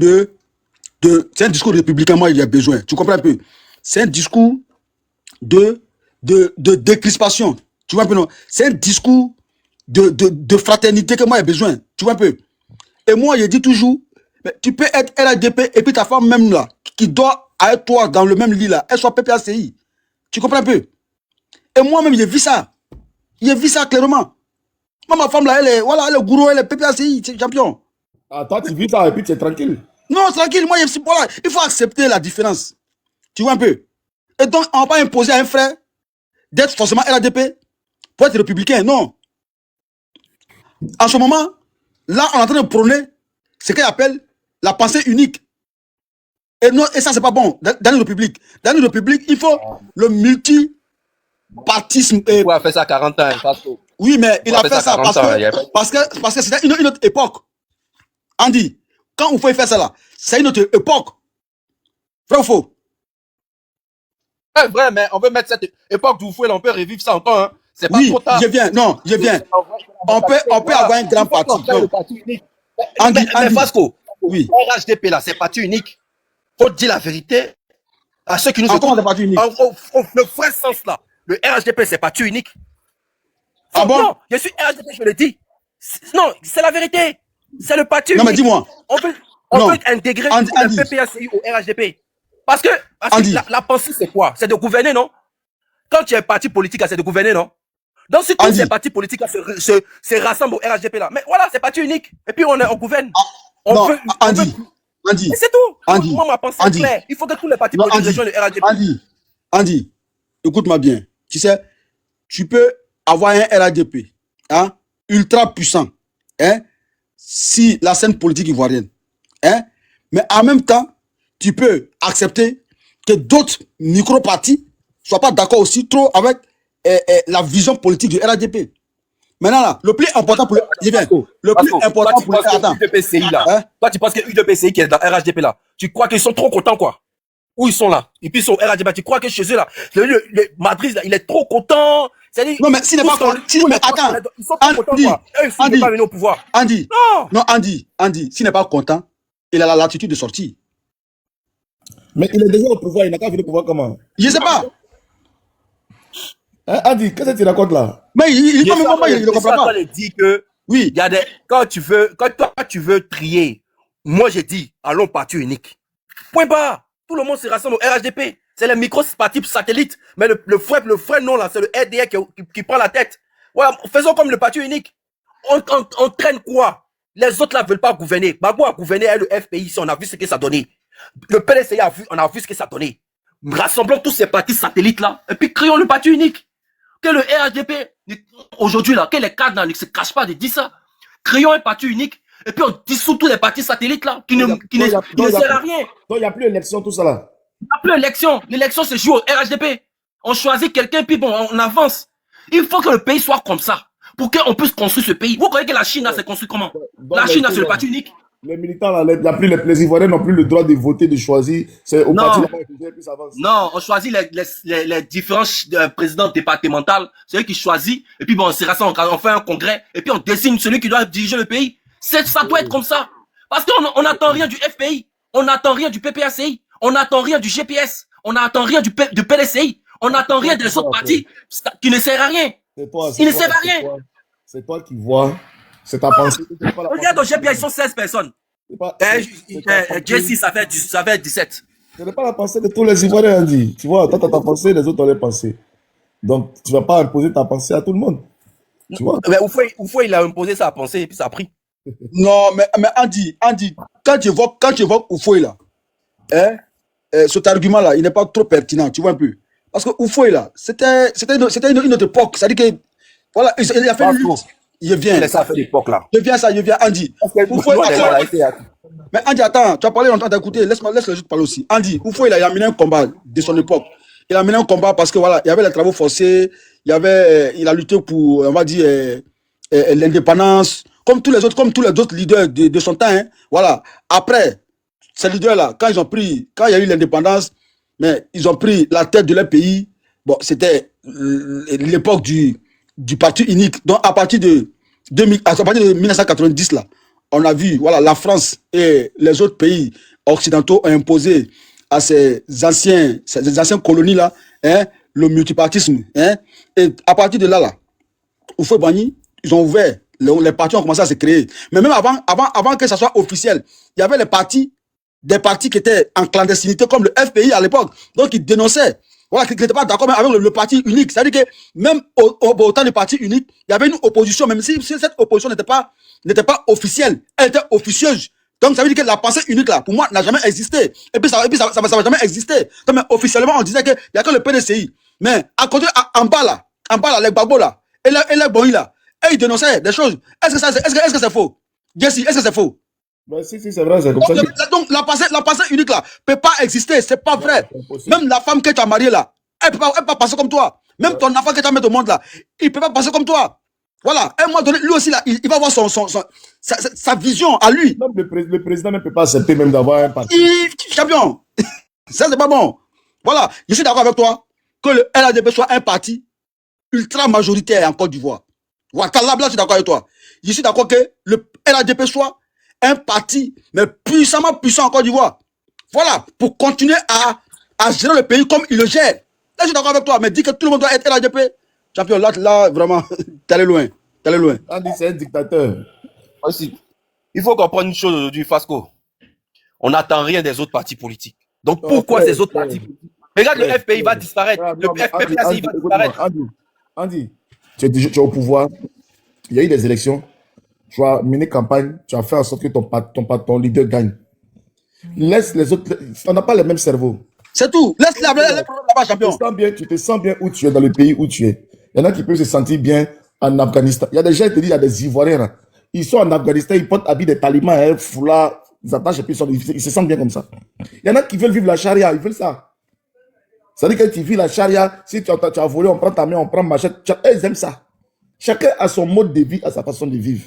c'est un discours républicain, moi, il y a besoin. Tu comprends un peu? C'est un discours de décrispation. Tu vois un peu, non? C'est un discours de fraternité que moi, j'ai besoin. Tu vois un peu? Et moi, je dis toujours, mais tu peux être RHDP et puis ta femme même là, qui doit avec toi dans le même lit là, elle soit PPACI. Tu comprends un peu? Et moi-même, j'ai vu ça. J'ai vu ça clairement. Moi, ma femme là, elle est gourou, elle est PPACI, c'est champion. Ah, toi, tu vis ça et puis tu es tranquille. Non, tranquille, moi, voilà, il faut accepter la différence. Tu vois un peu? Et donc, on ne va pas imposer à un frère d'être forcément RHDP pour être républicain, non. En ce moment, là, on est en train de prôner ce qu'on appelle la pensée unique. Et ça, c'est pas bon dans une république. Dans une république, il faut le multipartisme. Il a fait ça à 40 ans, Pasco. Oui, mais il a fait ça parce que c'était une autre époque. Andy, quand vous pouvez faire ça là, c'est une autre époque. Vrai ou faux? C'est vrai, mais on veut mettre cette époque d'où on peut revivre ça encore. Hein. C'est pas trop tard. Je viens. On peut avoir un grand parti. Andy, Fasco, oui. RHDP là, c'est parti unique. Faut dire la vérité à ceux qui nous écoutent. Le vrai sens là, le RHDP c'est parti unique. Ah bon? Non, je suis RHDP, je le dis. Non, c'est la vérité. C'est le parti unique. Non, mais dis-moi. On peut intégrer le PPACI au RHDP. Parce que la pensée, c'est quoi? C'est de gouverner, non? Quand tu es parti politique, c'est de gouverner, non? Donc, si tous ces partis politiques se rassemblent au RHDP là, mais voilà, c'est parti unique. Et puis, on gouverne. Andy. Et c'est tout. Moi, ma pensée est claire. Il faut que tous les partis politiques rejoignent le RHDP. Andy, écoute-moi bien. Tu sais, tu peux avoir un RHDP hein, ultra puissant hein, si la scène politique ivoirienne. Hein, mais en même temps, tu peux accepter que d'autres micro-partis ne soient pas d'accord aussi trop avec la vision politique du RHDP. Maintenant, là, le plus important pour UDPCI là. Hein? Toi, tu penses que UDPCI qui est dans RHDP là, tu crois qu'ils sont trop contents quoi? Où ils sont là? Et puis ils sont RHDP, tu crois que chez eux là, le Madrid là, il est trop content. Non, mais s'il n'est pas content, attends. Ils sont trop contents quoi. Eux, ils sont pas venus au pouvoir. Andy, s'il n'est pas content, il a la latitude de sortir. Mais il est déjà au pouvoir, il n'a qu'à venir au pouvoir comment? Je ne sais pas. Hein, Andy, qu'est-ce que tu racontes là? Mais il ne comprend pas. Il dit que oui, il y a des quand toi tu veux trier, moi j'ai dit allons parti unique. Point barre. Tout le monde se rassemble au RHDP. C'est les micro-partis satellites. Mais le vrai nom là, c'est le RDR qui prend la tête. Voilà, faisons comme le parti unique. On traîne quoi? Les autres là veulent pas gouverner. Gbagbo a gouverné avec le FPI ici, on a vu ce que ça donnait. Le PLCI on a vu ce que ça donnait. Rassemblons tous ces partis satellites là et puis créons le parti unique. Que le RHDP, aujourd'hui là, que les cadres ne se cachent pas de dire ça. Créons un parti unique et puis on dissout tous les partis satellites là qui ne servent à rien. Donc il n'y a plus d'élection, tout ça là. Il n'y a plus d'élection. L'élection se joue au RHDP. On choisit quelqu'un puis bon, on avance. Il faut que le pays soit comme ça pour qu'on puisse construire ce pays. Vous croyez que la Chine là s'est construite comment? La Chine c'est le parti unique. Les militants, là, les Ivoiriens n'ont plus le droit de voter, de choisir. C'est au parti là-bas que plus avance. Non, on choisit les différents présidents départementaux, celui qui choisit, et puis bon, on se rassemble, on fait un congrès, et puis on désigne celui qui doit diriger le pays. Ça doit être comme ça. Parce qu'on n'attend rien du FPI, on n'attend rien du PPACI, on n'attend rien du GPS, on n'attend rien du PLCI, on n'attend rien des autres partis qui ne servent à rien. Ils ne servent à rien. C'est toi qui vois. C'est ta pensée. Regarde au GPA, ils sont 16 personnes. Jessie, ça fait 17. Ce n'est pas la pensée de tous les Ivoiriens, Andy. Tu vois, toi, tu as ta pensée, les autres ont les pensées. Donc, tu ne vas pas imposer ta pensée à tout le monde. Tu vois? Mais Oufoué, il a imposé sa pensée et puis ça a pris. Non, mais Andy, quand tu évoques Oufoué là, cet argument-là, il n'est pas trop pertinent, tu vois un peu. Parce que Oufoué là, c'était une autre époque. C'est-à-dire que, voilà, il a fait une lutte. Il vient. Ça fait l'époque là. Je viens, Andy. Mais Andy, attends, tu as parlé longtemps d'écouter, laisse le juste parler aussi. Andy, Oufoué, il a mené un combat de son époque. Il a mené un combat parce que voilà, il y avait les travaux forcés, il a lutté pour, on va dire, l'indépendance, comme tous les autres leaders de son temps. Hein. Voilà. Après, ces leaders-là, quand il y a eu l'indépendance, mais ils ont pris la tête de leur pays. Bon, c'était l'époque du parti unique. Donc, à partir de 1990, là, on a vu, voilà, la France et les autres pays occidentaux ont imposé à ces anciennes colonies-là, hein, le multipartisme. Hein, et à partir de là, Houphouët-Boigny, ils ont ouvert, les partis ont commencé à se créer. Mais même avant que ça soit officiel, il y avait des partis qui étaient en clandestinité, comme le FPI à l'époque. Donc, ils dénonçaient. Voilà, qui n'était pas d'accord avec le parti unique. C'est-à-dire que même au temps du parti unique, il y avait une opposition, même si cette opposition n'était pas officielle, elle était officieuse. Donc ça veut dire que la pensée unique là, pour moi, n'a jamais existé. Et puis ça va jamais exister. Donc, mais officiellement, on disait qu'il n'y a que le PDCI. Mais à côté, en bas là, les Gbagbo là, et les Boy là, et ils dénonçaient des choses. Est-ce que c'est faux? Jessie, est-ce que c'est faux? Ben, si, c'est vrai, c'est comme ça. Donc, la pensée unique là peut pas exister, c'est pas vrai. Même la femme que tu as mariée là, elle peut pas penser comme toi. Même ton enfant que tu as mis au monde là, il peut pas penser comme toi. Voilà, à un moment donné, lui aussi là, il va avoir sa vision à lui. Même le président ne peut pas accepter même d'avoir un parti. Champion, ça c'est pas bon. Voilà, je suis d'accord avec toi que le LADP soit un parti ultra majoritaire en Côte d'Ivoire. Voilà, là, je suis d'accord avec toi. Je suis d'accord que le LADP soit un parti, mais puissamment puissant en Côte d'Ivoire. Voilà, pour continuer à gérer le pays comme il le gère. Là, je suis d'accord avec toi, mais dis que tout le monde doit être LADP. Champion, là vraiment, t'es allé loin. Andy, c'est un dictateur. Aussi. Il faut comprendre une chose aujourd'hui, Fasco. On n'attend rien des autres partis politiques. Donc pourquoi ces autres partis politiques? Regarde, le FPI va disparaître. Le FPI va disparaître. Andy, tu es au pouvoir. Il y a eu des élections. Tu as mené campagne. Tu as fait en sorte que ton leader gagne. Laisse les autres. On n'a pas le même cerveau. C'est tout. Laisse les problèmes là-bas, champion. Tu te sens bien où tu es, dans le pays où tu es. Il y en a qui peuvent se sentir bien en Afghanistan. Il y a des gens qui te disent, il y a des Ivoiriens là. Ils sont en Afghanistan, ils portent habits des talibans, hein, foulard, ils attachent et puis ils se sentent bien comme ça. Il y en a qui veulent vivre la charia, ils veulent ça. C'est-à-dire que tu vis la charia, si tu as volé, on prend ta main, on prend machette. Ils aiment ça. Chacun a son mode de vie, a sa façon de vivre.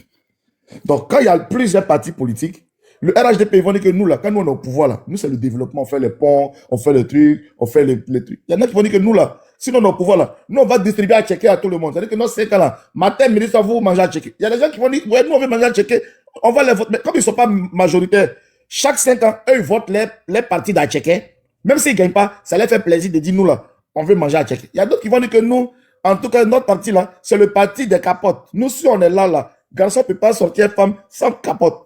Donc, quand il y a plusieurs partis politiques, le RHDP, ils vont dire que nous, là, quand nous on est au pouvoir, là, nous, c'est le développement, on fait les ponts, on fait les trucs, on fait les trucs. Il y en a qui vont dire que nous, là, sinon on est au pouvoir, là, nous, on va distribuer à checker à tout le monde. C'est-à-dire que dans ces cas-là, matin, midi, ça vous mangez à checker. Il y a des gens qui vont dire, ouais, nous, on veut manger à checker, on va les voter. Mais comme ils ne sont pas majoritaires, chaque 5 ans, eux, ils votent les partis d'à checker. Même s'ils ne gagnent pas, ça leur fait plaisir de dire, nous, là, on veut manger à checker. Il y a d'autres qui vont dire que nous, en tout cas, notre parti, là, c'est le parti des capotes. Nous, si on est là, garçon ne peut pas sortir femme sans capote.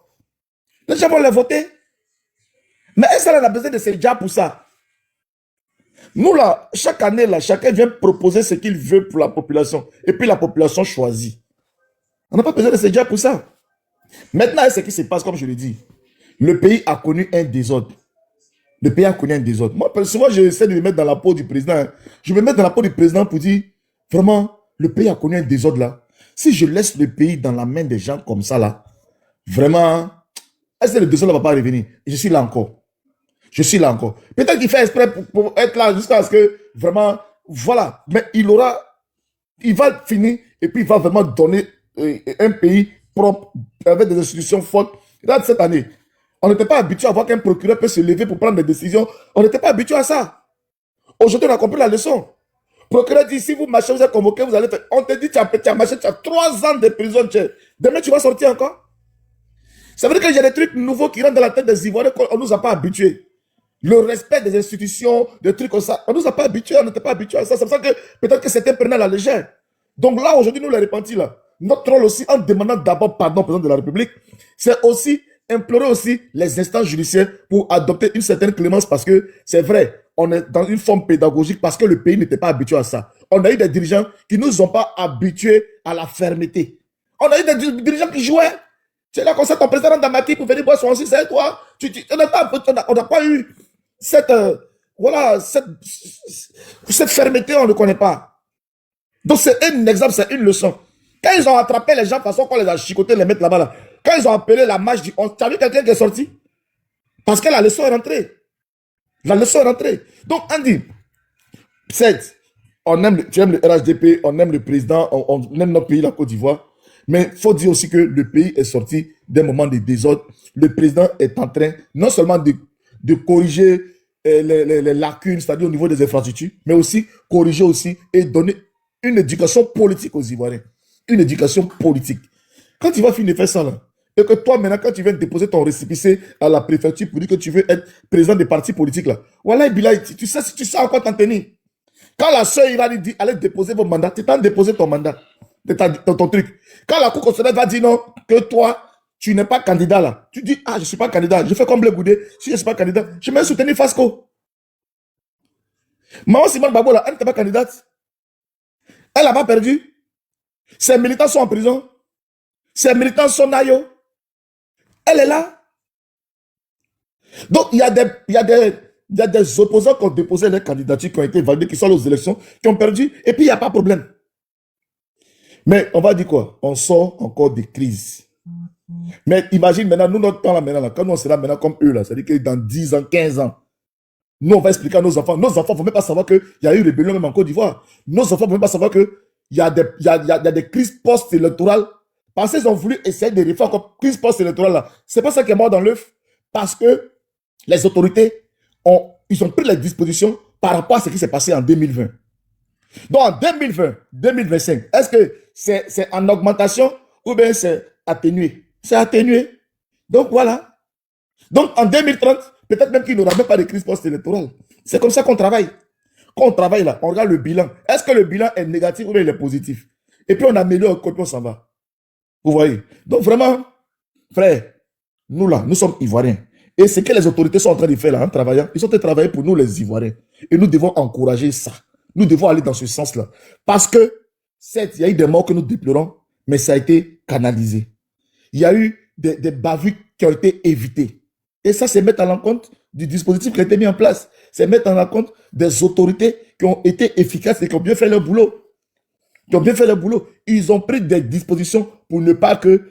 Les gens vont les voter. Mais est-ce qu'on a besoin de ces gens pour ça? Nous, là, chaque année, là, chacun vient proposer ce qu'il veut pour la population. Et puis la population choisit. On n'a pas besoin de ces gens pour ça. Maintenant, ce qui se passe, comme je l'ai dit, le pays a connu un désordre. Le pays a connu un désordre. Moi, personnellement, j'essaie de me mettre dans la peau du président. Hein. Je me mets dans la peau du président pour dire, vraiment, le pays a connu un désordre là. Si je laisse le pays dans la main des gens comme ça là, vraiment, est-ce que le désordre ne va pas revenir? Et je suis là encore. Je suis là encore. Peut-être qu'il fait exprès pour être là jusqu'à ce que, vraiment, voilà. Mais il va finir et puis il va vraiment donner un pays propre avec des institutions fortes. Regarde cette année. On n'était pas habitué à voir qu'un procureur peut se lever pour prendre des décisions. On n'était pas habitué à ça. Aujourd'hui, on a compris la leçon. Le procureur dit, si vous marchez, vous êtes convoqué, vous allez faire. On te dit, tu as marché, tu as 3 ans de prison. Demain, tu vas sortir encore. Ça veut dire qu'il y a des trucs nouveaux qui rentrent dans la tête des Ivoiriens qu'on ne nous a pas habitués. Le respect des institutions, des trucs comme ça. On ne nous a pas habitués, on n'était pas habitués à ça. C'est pour ça que peut-être que c'était prenant à la légère. Donc là, aujourd'hui, nous les repentis là. Notre rôle aussi, en demandant d'abord pardon au président de la République, c'est aussi implorer aussi les instances judiciaires pour adopter une certaine clémence parce que c'est vrai, on est dans une forme pédagogique parce que le pays n'était pas habitué à ça. On a eu des dirigeants qui ne nous ont pas habitués à la fermeté. On a eu des dirigeants qui jouaient. C'est là qu'on sait ton président Damaki pour venir boire son aussi, c'est toi. On n'a pas eu cette, voilà, cette fermeté, on ne connaît pas. Donc c'est un exemple, c'est une leçon. Quand ils ont attrapé les gens de façon qu'on les a chicotés, les mettre là-bas, là, quand ils ont appelé la marche du 11, tu as vu quelqu'un qui est sorti? Parce que la leçon est rentrée. La leçon est rentrée. Donc, Andy, tu aimes le RHDP, on aime le président, on aime notre pays, la Côte d'Ivoire. Mais il faut dire aussi que le pays est sorti d'un moment de désordre. Le président est en train non seulement de corriger les lacunes, c'est-à-dire au niveau des infrastructures, mais aussi corriger aussi et donner une éducation politique aux Ivoiriens. Une éducation politique. Quand tu vas finir de faire ça, là, et que toi, maintenant, quand tu viens déposer ton récépissé à la préfecture pour dire que tu veux être président des partis politiques, là, voilà, Bilal, tu sais à quoi t'en tenir. Quand la soeur va lui dire, allez déposer vos mandats, tu t'en déposé ton mandat, ton truc. Quand la Cour constitutionnelle va dire non, que toi, tu n'es pas candidat là, tu dis, ah, je ne suis pas candidat, je fais comme le Goudé, si je ne suis pas candidat, je vais soutenir Fasco. Maman Simone Babo, là, elle n'était pas candidate. Elle n'a pas perdu. Ses militants sont en prison. Ses militants sont naïos. Elle est là. Donc, il y a des opposants qui ont déposé leurs candidatures, qui ont été validés, qui sont aux élections, qui ont perdu, et puis il n'y a pas de problème. Mais on va dire quoi? On sort encore des crises. Mais imagine maintenant, nous, notre temps là, maintenant, là, quand nous on sera maintenant comme eux, là, c'est-à-dire que dans 10 ans, 15 ans, nous, on va expliquer à nos enfants ne vont même pas savoir qu'il y a eu rébellion même en Côte d'Ivoire. Nos enfants ne vont même pas savoir qu'il y a des crises post-électorales. Parce qu'ils ont voulu essayer de refaire encore crise post-électorale là. C'est pas ça qui est mort dans l'œuf. Parce que les autorités ils ont pris les dispositions par rapport à ce qui s'est passé en 2020. Donc en 2020, 2025, est-ce que c'est en augmentation ou bien c'est atténué? C'est atténué. Donc voilà. Donc en 2030, peut-être même qu'il n'y aura même pas de crise post-électorale. C'est comme ça qu'on travaille. Quand on travaille là, on regarde le bilan. Est-ce que le bilan est négatif ou bien il est positif? Et puis on améliore quand on s'en va. Vous voyez? Donc vraiment, frère, nous là, nous sommes Ivoiriens. Et ce que les autorités sont en train de faire là, en travaillant, ils sont en train de travailler pour nous les Ivoiriens. Et nous devons encourager ça. Nous devons aller dans ce sens-là. Parce que, certes, il y a eu des morts que nous déplorons, mais ça a été canalisé. Il y a eu des bavures qui ont été évitées. Et ça, c'est mettre à l'encontre du dispositif qui a été mis en place. C'est mettre à l'encontre des autorités qui ont été efficaces et qui ont bien fait leur boulot. Ils ont pris des dispositions pour ne pas que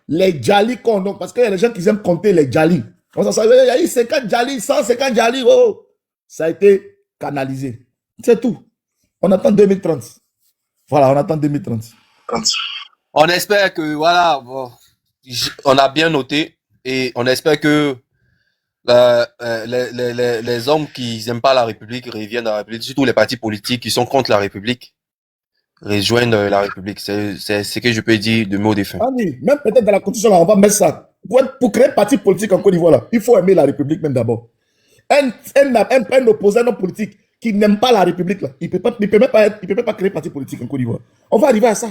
les Djali qu'on a, parce qu'il y a des gens qui aiment compter les Djali. Il y a eu 50 Djali, 150 Djali, oh. Ça a été canalisé. C'est tout. On attend 2030. Voilà, on attend 2030. On espère que, voilà, bon, on a bien noté et on espère que les hommes qui n'aiment pas la République reviennent à la République, surtout les partis politiques qui sont contre la République, rejoignent la République. C'est ce que je peux dire de mots de fin. Ah oui, même peut-être dans la Constitution, là, on va mettre ça. Pour créer un parti politique en Côte d'Ivoire, là, il faut aimer la République même d'abord. Un opposant non politique qui n'aime pas la République, là, il ne peut même pas créer un parti politique en Côte d'Ivoire. On va arriver à ça.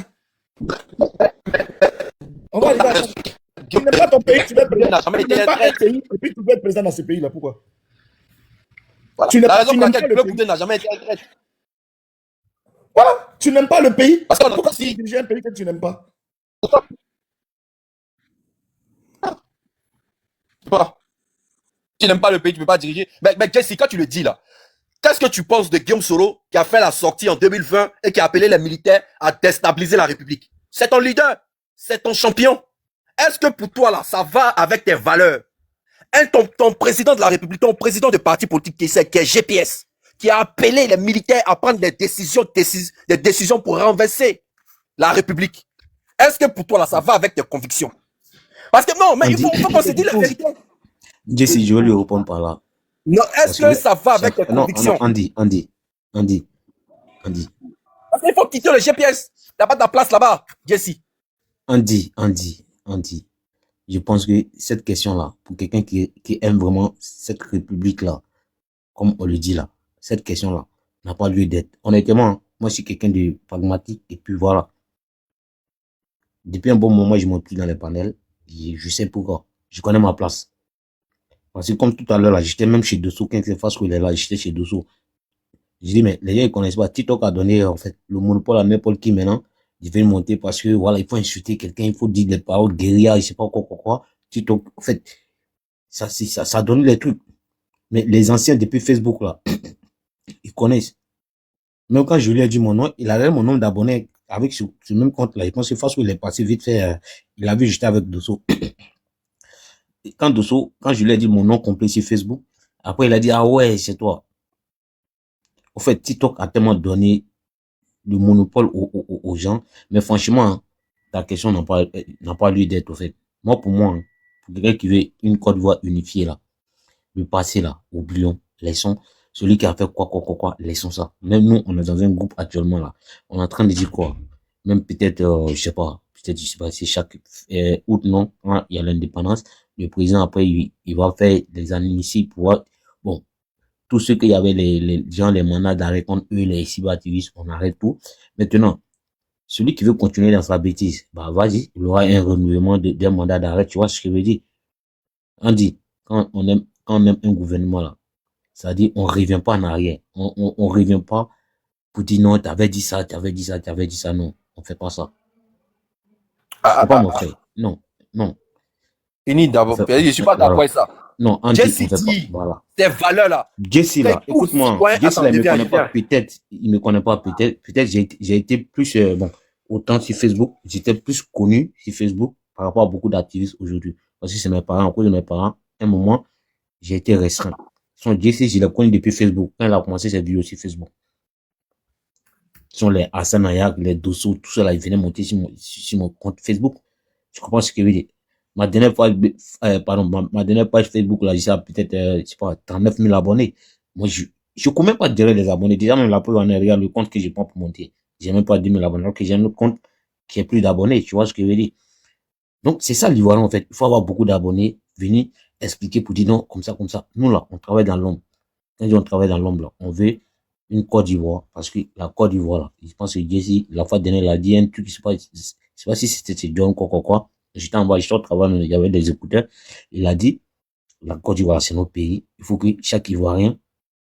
On va arriver à ça. Tu n'aimes pas ton pays, tu veux être président. Tu n'aimes pas un pays, et puis tu veux être président dans ce pays-là. Pourquoi? Voilà. Tu n'aimes la pas, raison tu pour n'aimes pas laquelle le le pays. n'a jamais été un traître. Voilà, tu n'aimes pas le pays. Parce qu'on a Pourquoi tu aussi. diriges un pays que tu n'aimes pas? pas. Tu n'aimes pas le pays, tu ne peux pas diriger. Mais Jessica, tu le dis là. Qu'est-ce que tu penses de Guillaume Soro qui a fait la sortie en 2020 et qui a appelé les militaires à déstabiliser la République? C'est ton leader, c'est ton champion. Est-ce que pour toi là, ça va avec tes valeurs? Ton président de la République, ton président de parti politique qui est GPS, qui a appelé les militaires à prendre des décisions pour renverser la République. Est-ce que pour toi là, ça va avec tes convictions? Parce que non, mais il faut qu'on se dise la vérité. Jesse, je vais lui répondre par là. Non, est-ce que ça va avec tes convictions? Non, Andy. Parce qu'il faut quitter le GPS. T'as pas ta place là-bas, Jesse. Andy. Je pense que cette question-là, pour quelqu'un qui aime vraiment cette république-là, comme on le dit là, cette question-là n'a pas lieu d'être. Honnêtement, moi, je suis quelqu'un de pragmatique et puis voilà. Depuis un bon moment, je ne monte plus dans les panels. Je sais pourquoi. Je connais ma place. Parce que comme tout à l'heure, là, j'étais même chez Dessous, quand c'est face qu'il est là, j'étais chez Dessous. J'ai dit, mais les gens, ils connaissent pas. TikTok a donné, en fait, le monopole à n'importe qui maintenant. Il veut monter parce que, voilà, il faut insulter quelqu'un, il faut dire des paroles guérilla, je sais pas quoi. TikTok, en fait, ça donne les trucs. Mais les anciens, depuis Facebook, là, ils connaissent. Même quand je lui ai dit mon nom, il avait mon nombre d'abonnés avec ce même compte-là. Je pense que face où il est passé vite fait, il a vu, j'étais avec Dosso. Quand je lui ai dit mon nom complet sur Facebook, après il a dit, ah ouais, c'est toi. En fait, TikTok a tellement donné le monopole aux gens, mais franchement, hein, ta question n'a pas lieu d'être, au fait. Moi, pour moi, hein, pour quelqu'un qui veut une Côte d'Ivoire unifiée, là, le passé, là, oublions, laissons, celui qui a fait quoi, laissons ça. Même nous, on est dans un groupe actuellement, là, on est en train de dire quoi? Même peut-être, je sais pas, c'est chaque août, non, hein, il y a l'indépendance, le président, après, il va faire des amnisties pour, bon, tous ceux qu'il y avait les gens, les mandats d'arrêt contre eux, les cyberactivistes, on arrête tout. Maintenant, celui qui veut continuer dans sa bêtise, bah, vas-y, il aura un renouvellement d'un mandat d'arrêt, tu vois ce que je veux dire? On dit, quand on aime un gouvernement, là, ça dit, on revient pas en arrière. On revient pas pour dire non, t'avais dit ça, non. On fait pas ça. C'est pas mon frère. Non. Fini d'abord. Je suis pas d'accord avec ça. Non, Andy, Jesse dit, voilà. tes valeurs là. Jesse là, écoute-moi, Jesse là, il me connaît pas, peut-être j'ai été plus, bon, autant sur Facebook, j'étais plus connu sur Facebook par rapport à beaucoup d'activistes aujourd'hui. Parce que c'est mes parents, à cause de mes parents, à un moment, j'ai été restreint. Son Jesse, je l'ai connu depuis Facebook. Quand il a commencé ses vidéos sur Facebook. Sont les Hassan Ayak, les Dosso, tout ça là, ils venaient monter sur mon compte Facebook. Tu comprends ce que je veux dire? Ma dernière page Facebook, là, j'ai peut-être, je sais pas, 39 000 abonnés. Moi, je combien pas de gérer les abonnés. Déjà, même la preuve en est, regarde le compte que j'ai pas pour monter. J'ai même pas 10 000 abonnés. Alors que j'ai un autre compte qui a plus d'abonnés. Tu vois ce que je veux dire? Donc, c'est ça l'Ivoirien, en fait. Il faut avoir beaucoup d'abonnés, venir expliquer pour dire non, comme ça. Nous, là, on travaille dans l'ombre. Quand on travaille dans l'ombre, là, on veut une Côte d'Ivoire. Parce que la Côte d'Ivoire, là, je pense que Jesse, la fois dernière, il a dit un truc, je sais pas si c'était John, quoi. J'étais en bas, j'étais au travail, il y avait des écouteurs. Il a dit, la Côte d'Ivoire, c'est notre pays. Il faut que chaque Ivoirien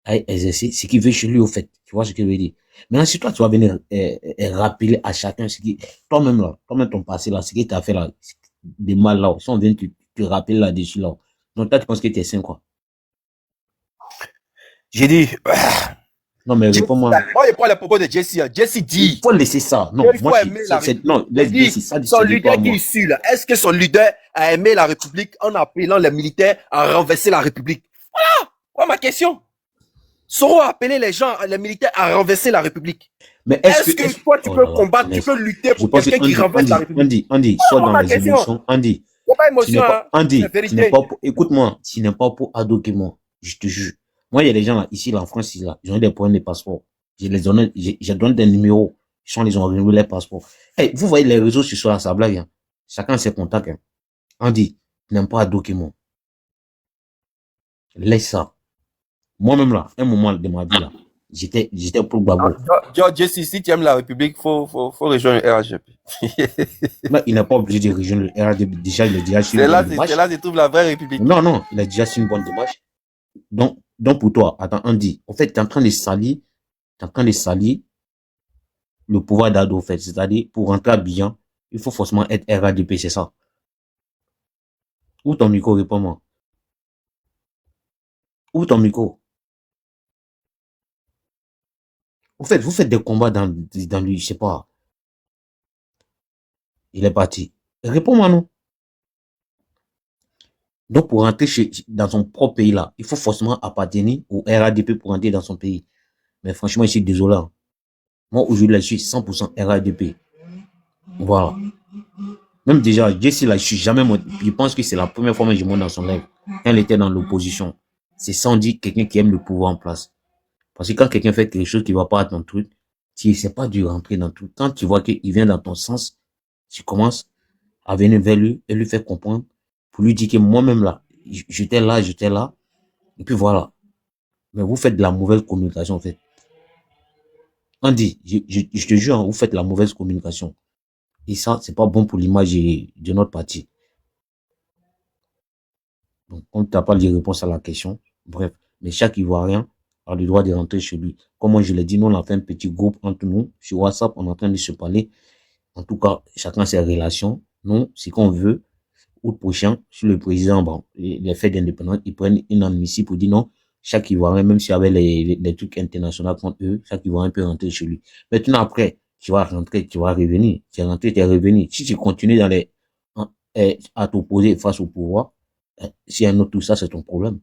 aille exercer ce qu'il veut chez lui, au fait. Tu vois ce que je veux dire? Maintenant, si toi, tu vas venir rappeler à chacun ce qui, toi-même ton passé là, ce qui t'a fait là, des mal là, si on vient te rappeler là-dessus là. Donc, toi, tu penses que t'es sain, quoi? J'ai dit, non, mais réponds-moi. Moi, je prends les propos de Jesse. Jesse dit. Il faut laisser ça. Non, moi, non, laisse ça. Son leader qui est issu, là. Est-ce que son leader a aimé la République en appelant les militaires à renverser la République? Voilà ma question. Soro a appelé les militaires à renverser la République. Mais est-ce que toi, tu peux combattre, tu peux lutter pour quelqu'un qui renverse la République? Andy, sois dans les émotions. Andy, écoute-moi, tu n'es pas pour adoquer moi. Je te jure. Moi, il y a des gens là, ici, là, en France, là, ils ont des problèmes de passeport. J'ai donné des numéros. Ils ont renouvelé les passeports. Hey, vous voyez les réseaux sociaux là, ça blague, hein. Chacun ses contacts, hein. Andy, tu n'aimes pas adoquer moi. Laisse ça. Moi-même là, un moment de ma vie là, j'étais pour Gbagbo. Jesse, si tu aimes la République, faut rejoindre le RHDP. Mais il n'a pas obligé de rejoindre le RHDP. Déjà, il est déjà sur une bonne démarche. C'est là que tu trouves la vraie République. Non, il a déjà sur une bonne démarche. Donc pour toi, attends, Andy, en fait, tu es en train de salir le pouvoir d'Ado, en fait. C'est-à-dire, pour rentrer à Bihan, il faut forcément être RHDP, c'est ça. Où ton micro, réponds-moi. Ouvre ton micro. Vous faites des combats dans lui, je sais pas. Il est parti. Réponds-moi, non. Donc, pour rentrer dans son propre pays là, il faut forcément appartenir au RADP pour rentrer dans son pays. Mais franchement, je suis désolé. Hein. Moi, aujourd'hui, je suis 100% RADP. Voilà. Même déjà, Jessie, là, je suis jamais monté. Je pense que c'est la première fois que je monte dans son live. Quand elle était dans l'opposition. C'est sans dire quelqu'un qui aime le pouvoir en place. Parce que quand quelqu'un fait quelque chose qui ne va pas à ton truc, tu sais pas dû rentrer dans tout. Quand tu vois qu'il vient dans ton sens, tu commences à venir vers lui et lui faire comprendre pour lui dire que moi-même là, j'étais là. Et puis voilà. Mais vous faites de la mauvaise communication en fait. Andy, je te jure, vous faites de la mauvaise communication. Et ça, c'est pas bon pour l'image de notre parti. Donc, comme tu n'as pas de réponse à la question, bref. Mais chaque Ivoirien a le droit de rentrer chez lui. Comme moi, je l'ai dit, nous, on a fait un petit groupe entre nous. Sur WhatsApp, on est en train de se parler. En tout cas, chacun ses relations. Nous, ce qu'on veut, août prochain, sur le président, bon, les fêtes d'indépendance, ils prennent une amnistie pour dire non, chaque Ivoirien, même s'il y avait les trucs internationaux contre eux, chaque Ivoirien peut rentrer chez lui. Maintenant, après, tu vas rentrer, tu vas revenir. Tu es rentré, tu es revenu. Si tu continues à t'opposer face au pouvoir, s'il y a un autre tout ça, c'est ton problème.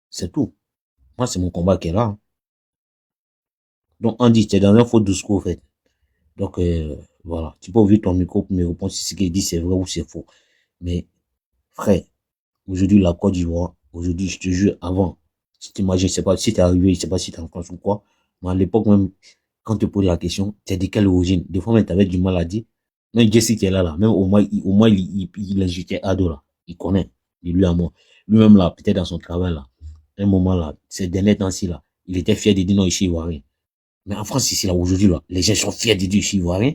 C'est tout. Moi, c'est mon combat qui est là. Hein. Donc, on dit, tu es dans un faux discours, en fait. Donc, voilà. Tu peux ouvrir ton micro pour me répondre si ce qu'il dit, c'est vrai ou c'est faux. Mais, frère, aujourd'hui, la Côte d'Ivoire, aujourd'hui, je te jure, avant, si tu imagines, je sais pas si t'es arrivé, je sais pas si t'es en France ou quoi, mais à l'époque même, quand tu posais la question, t'es de quelle origine? Des fois, même, t'avais du mal à dire. Même Jesse qui est là, même au moins, il est jeté à dos, là. Il connaît, de lui à moi. Lui-même, là, peut-être dans son travail, là, un moment, là, ces derniers temps-ci, là, il était fier de dire non, ici, ivoirien. Mais en France, ici, là, aujourd'hui, là, les gens sont fiers de dire ici, ivoirien.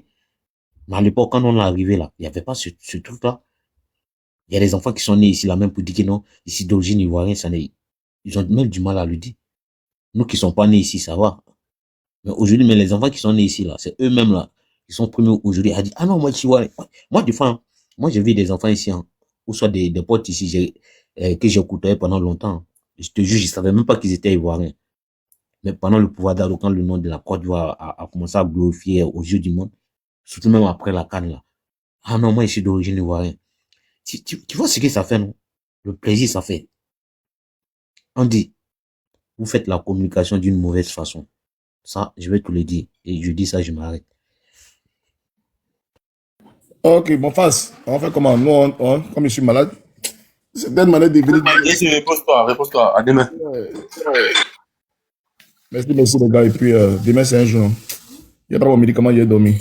Mais à l'époque, quand on est arrivé, là, il n'y avait pas ce truc-là. Il y a des enfants qui sont nés ici, là, même pour dire que non, ici, d'origine ivoirienne, ils ont même du mal à le dire. Nous qui sont pas nés ici, ça va. Mais aujourd'hui, mais les enfants qui sont nés ici, là, c'est eux-mêmes, là, qui sont premiers aujourd'hui à dire, ah non, moi, je suis ivoirien. Moi, des fois, hein, moi, j'ai vu des enfants ici, hein, ou soit des potes ici, que j'ai côtoyé pendant longtemps. Je te jure, je savais même pas qu'ils étaient ivoiriens. Mais pendant le pouvoir d'Ado, quand le nom de la Côte d'Ivoire a commencé à glorifier aux yeux du monde, surtout même après la CAN, là. Ah non, moi, je suis d'origine ivoirienne. Tu vois ce que ça fait, non? Le plaisir, ça fait. On dit, vous faites la communication d'une mauvaise façon. Ça, je vais te le dire. Et je dis ça, je m'arrête. Ok, bon, face. On fait comment? Nous, comme je suis malade, c'est peut-être malade de venir. Repose-toi. À demain. Merci les gars. Et puis, demain, c'est un jour. Il n'y a pas de médicament, il a dormi.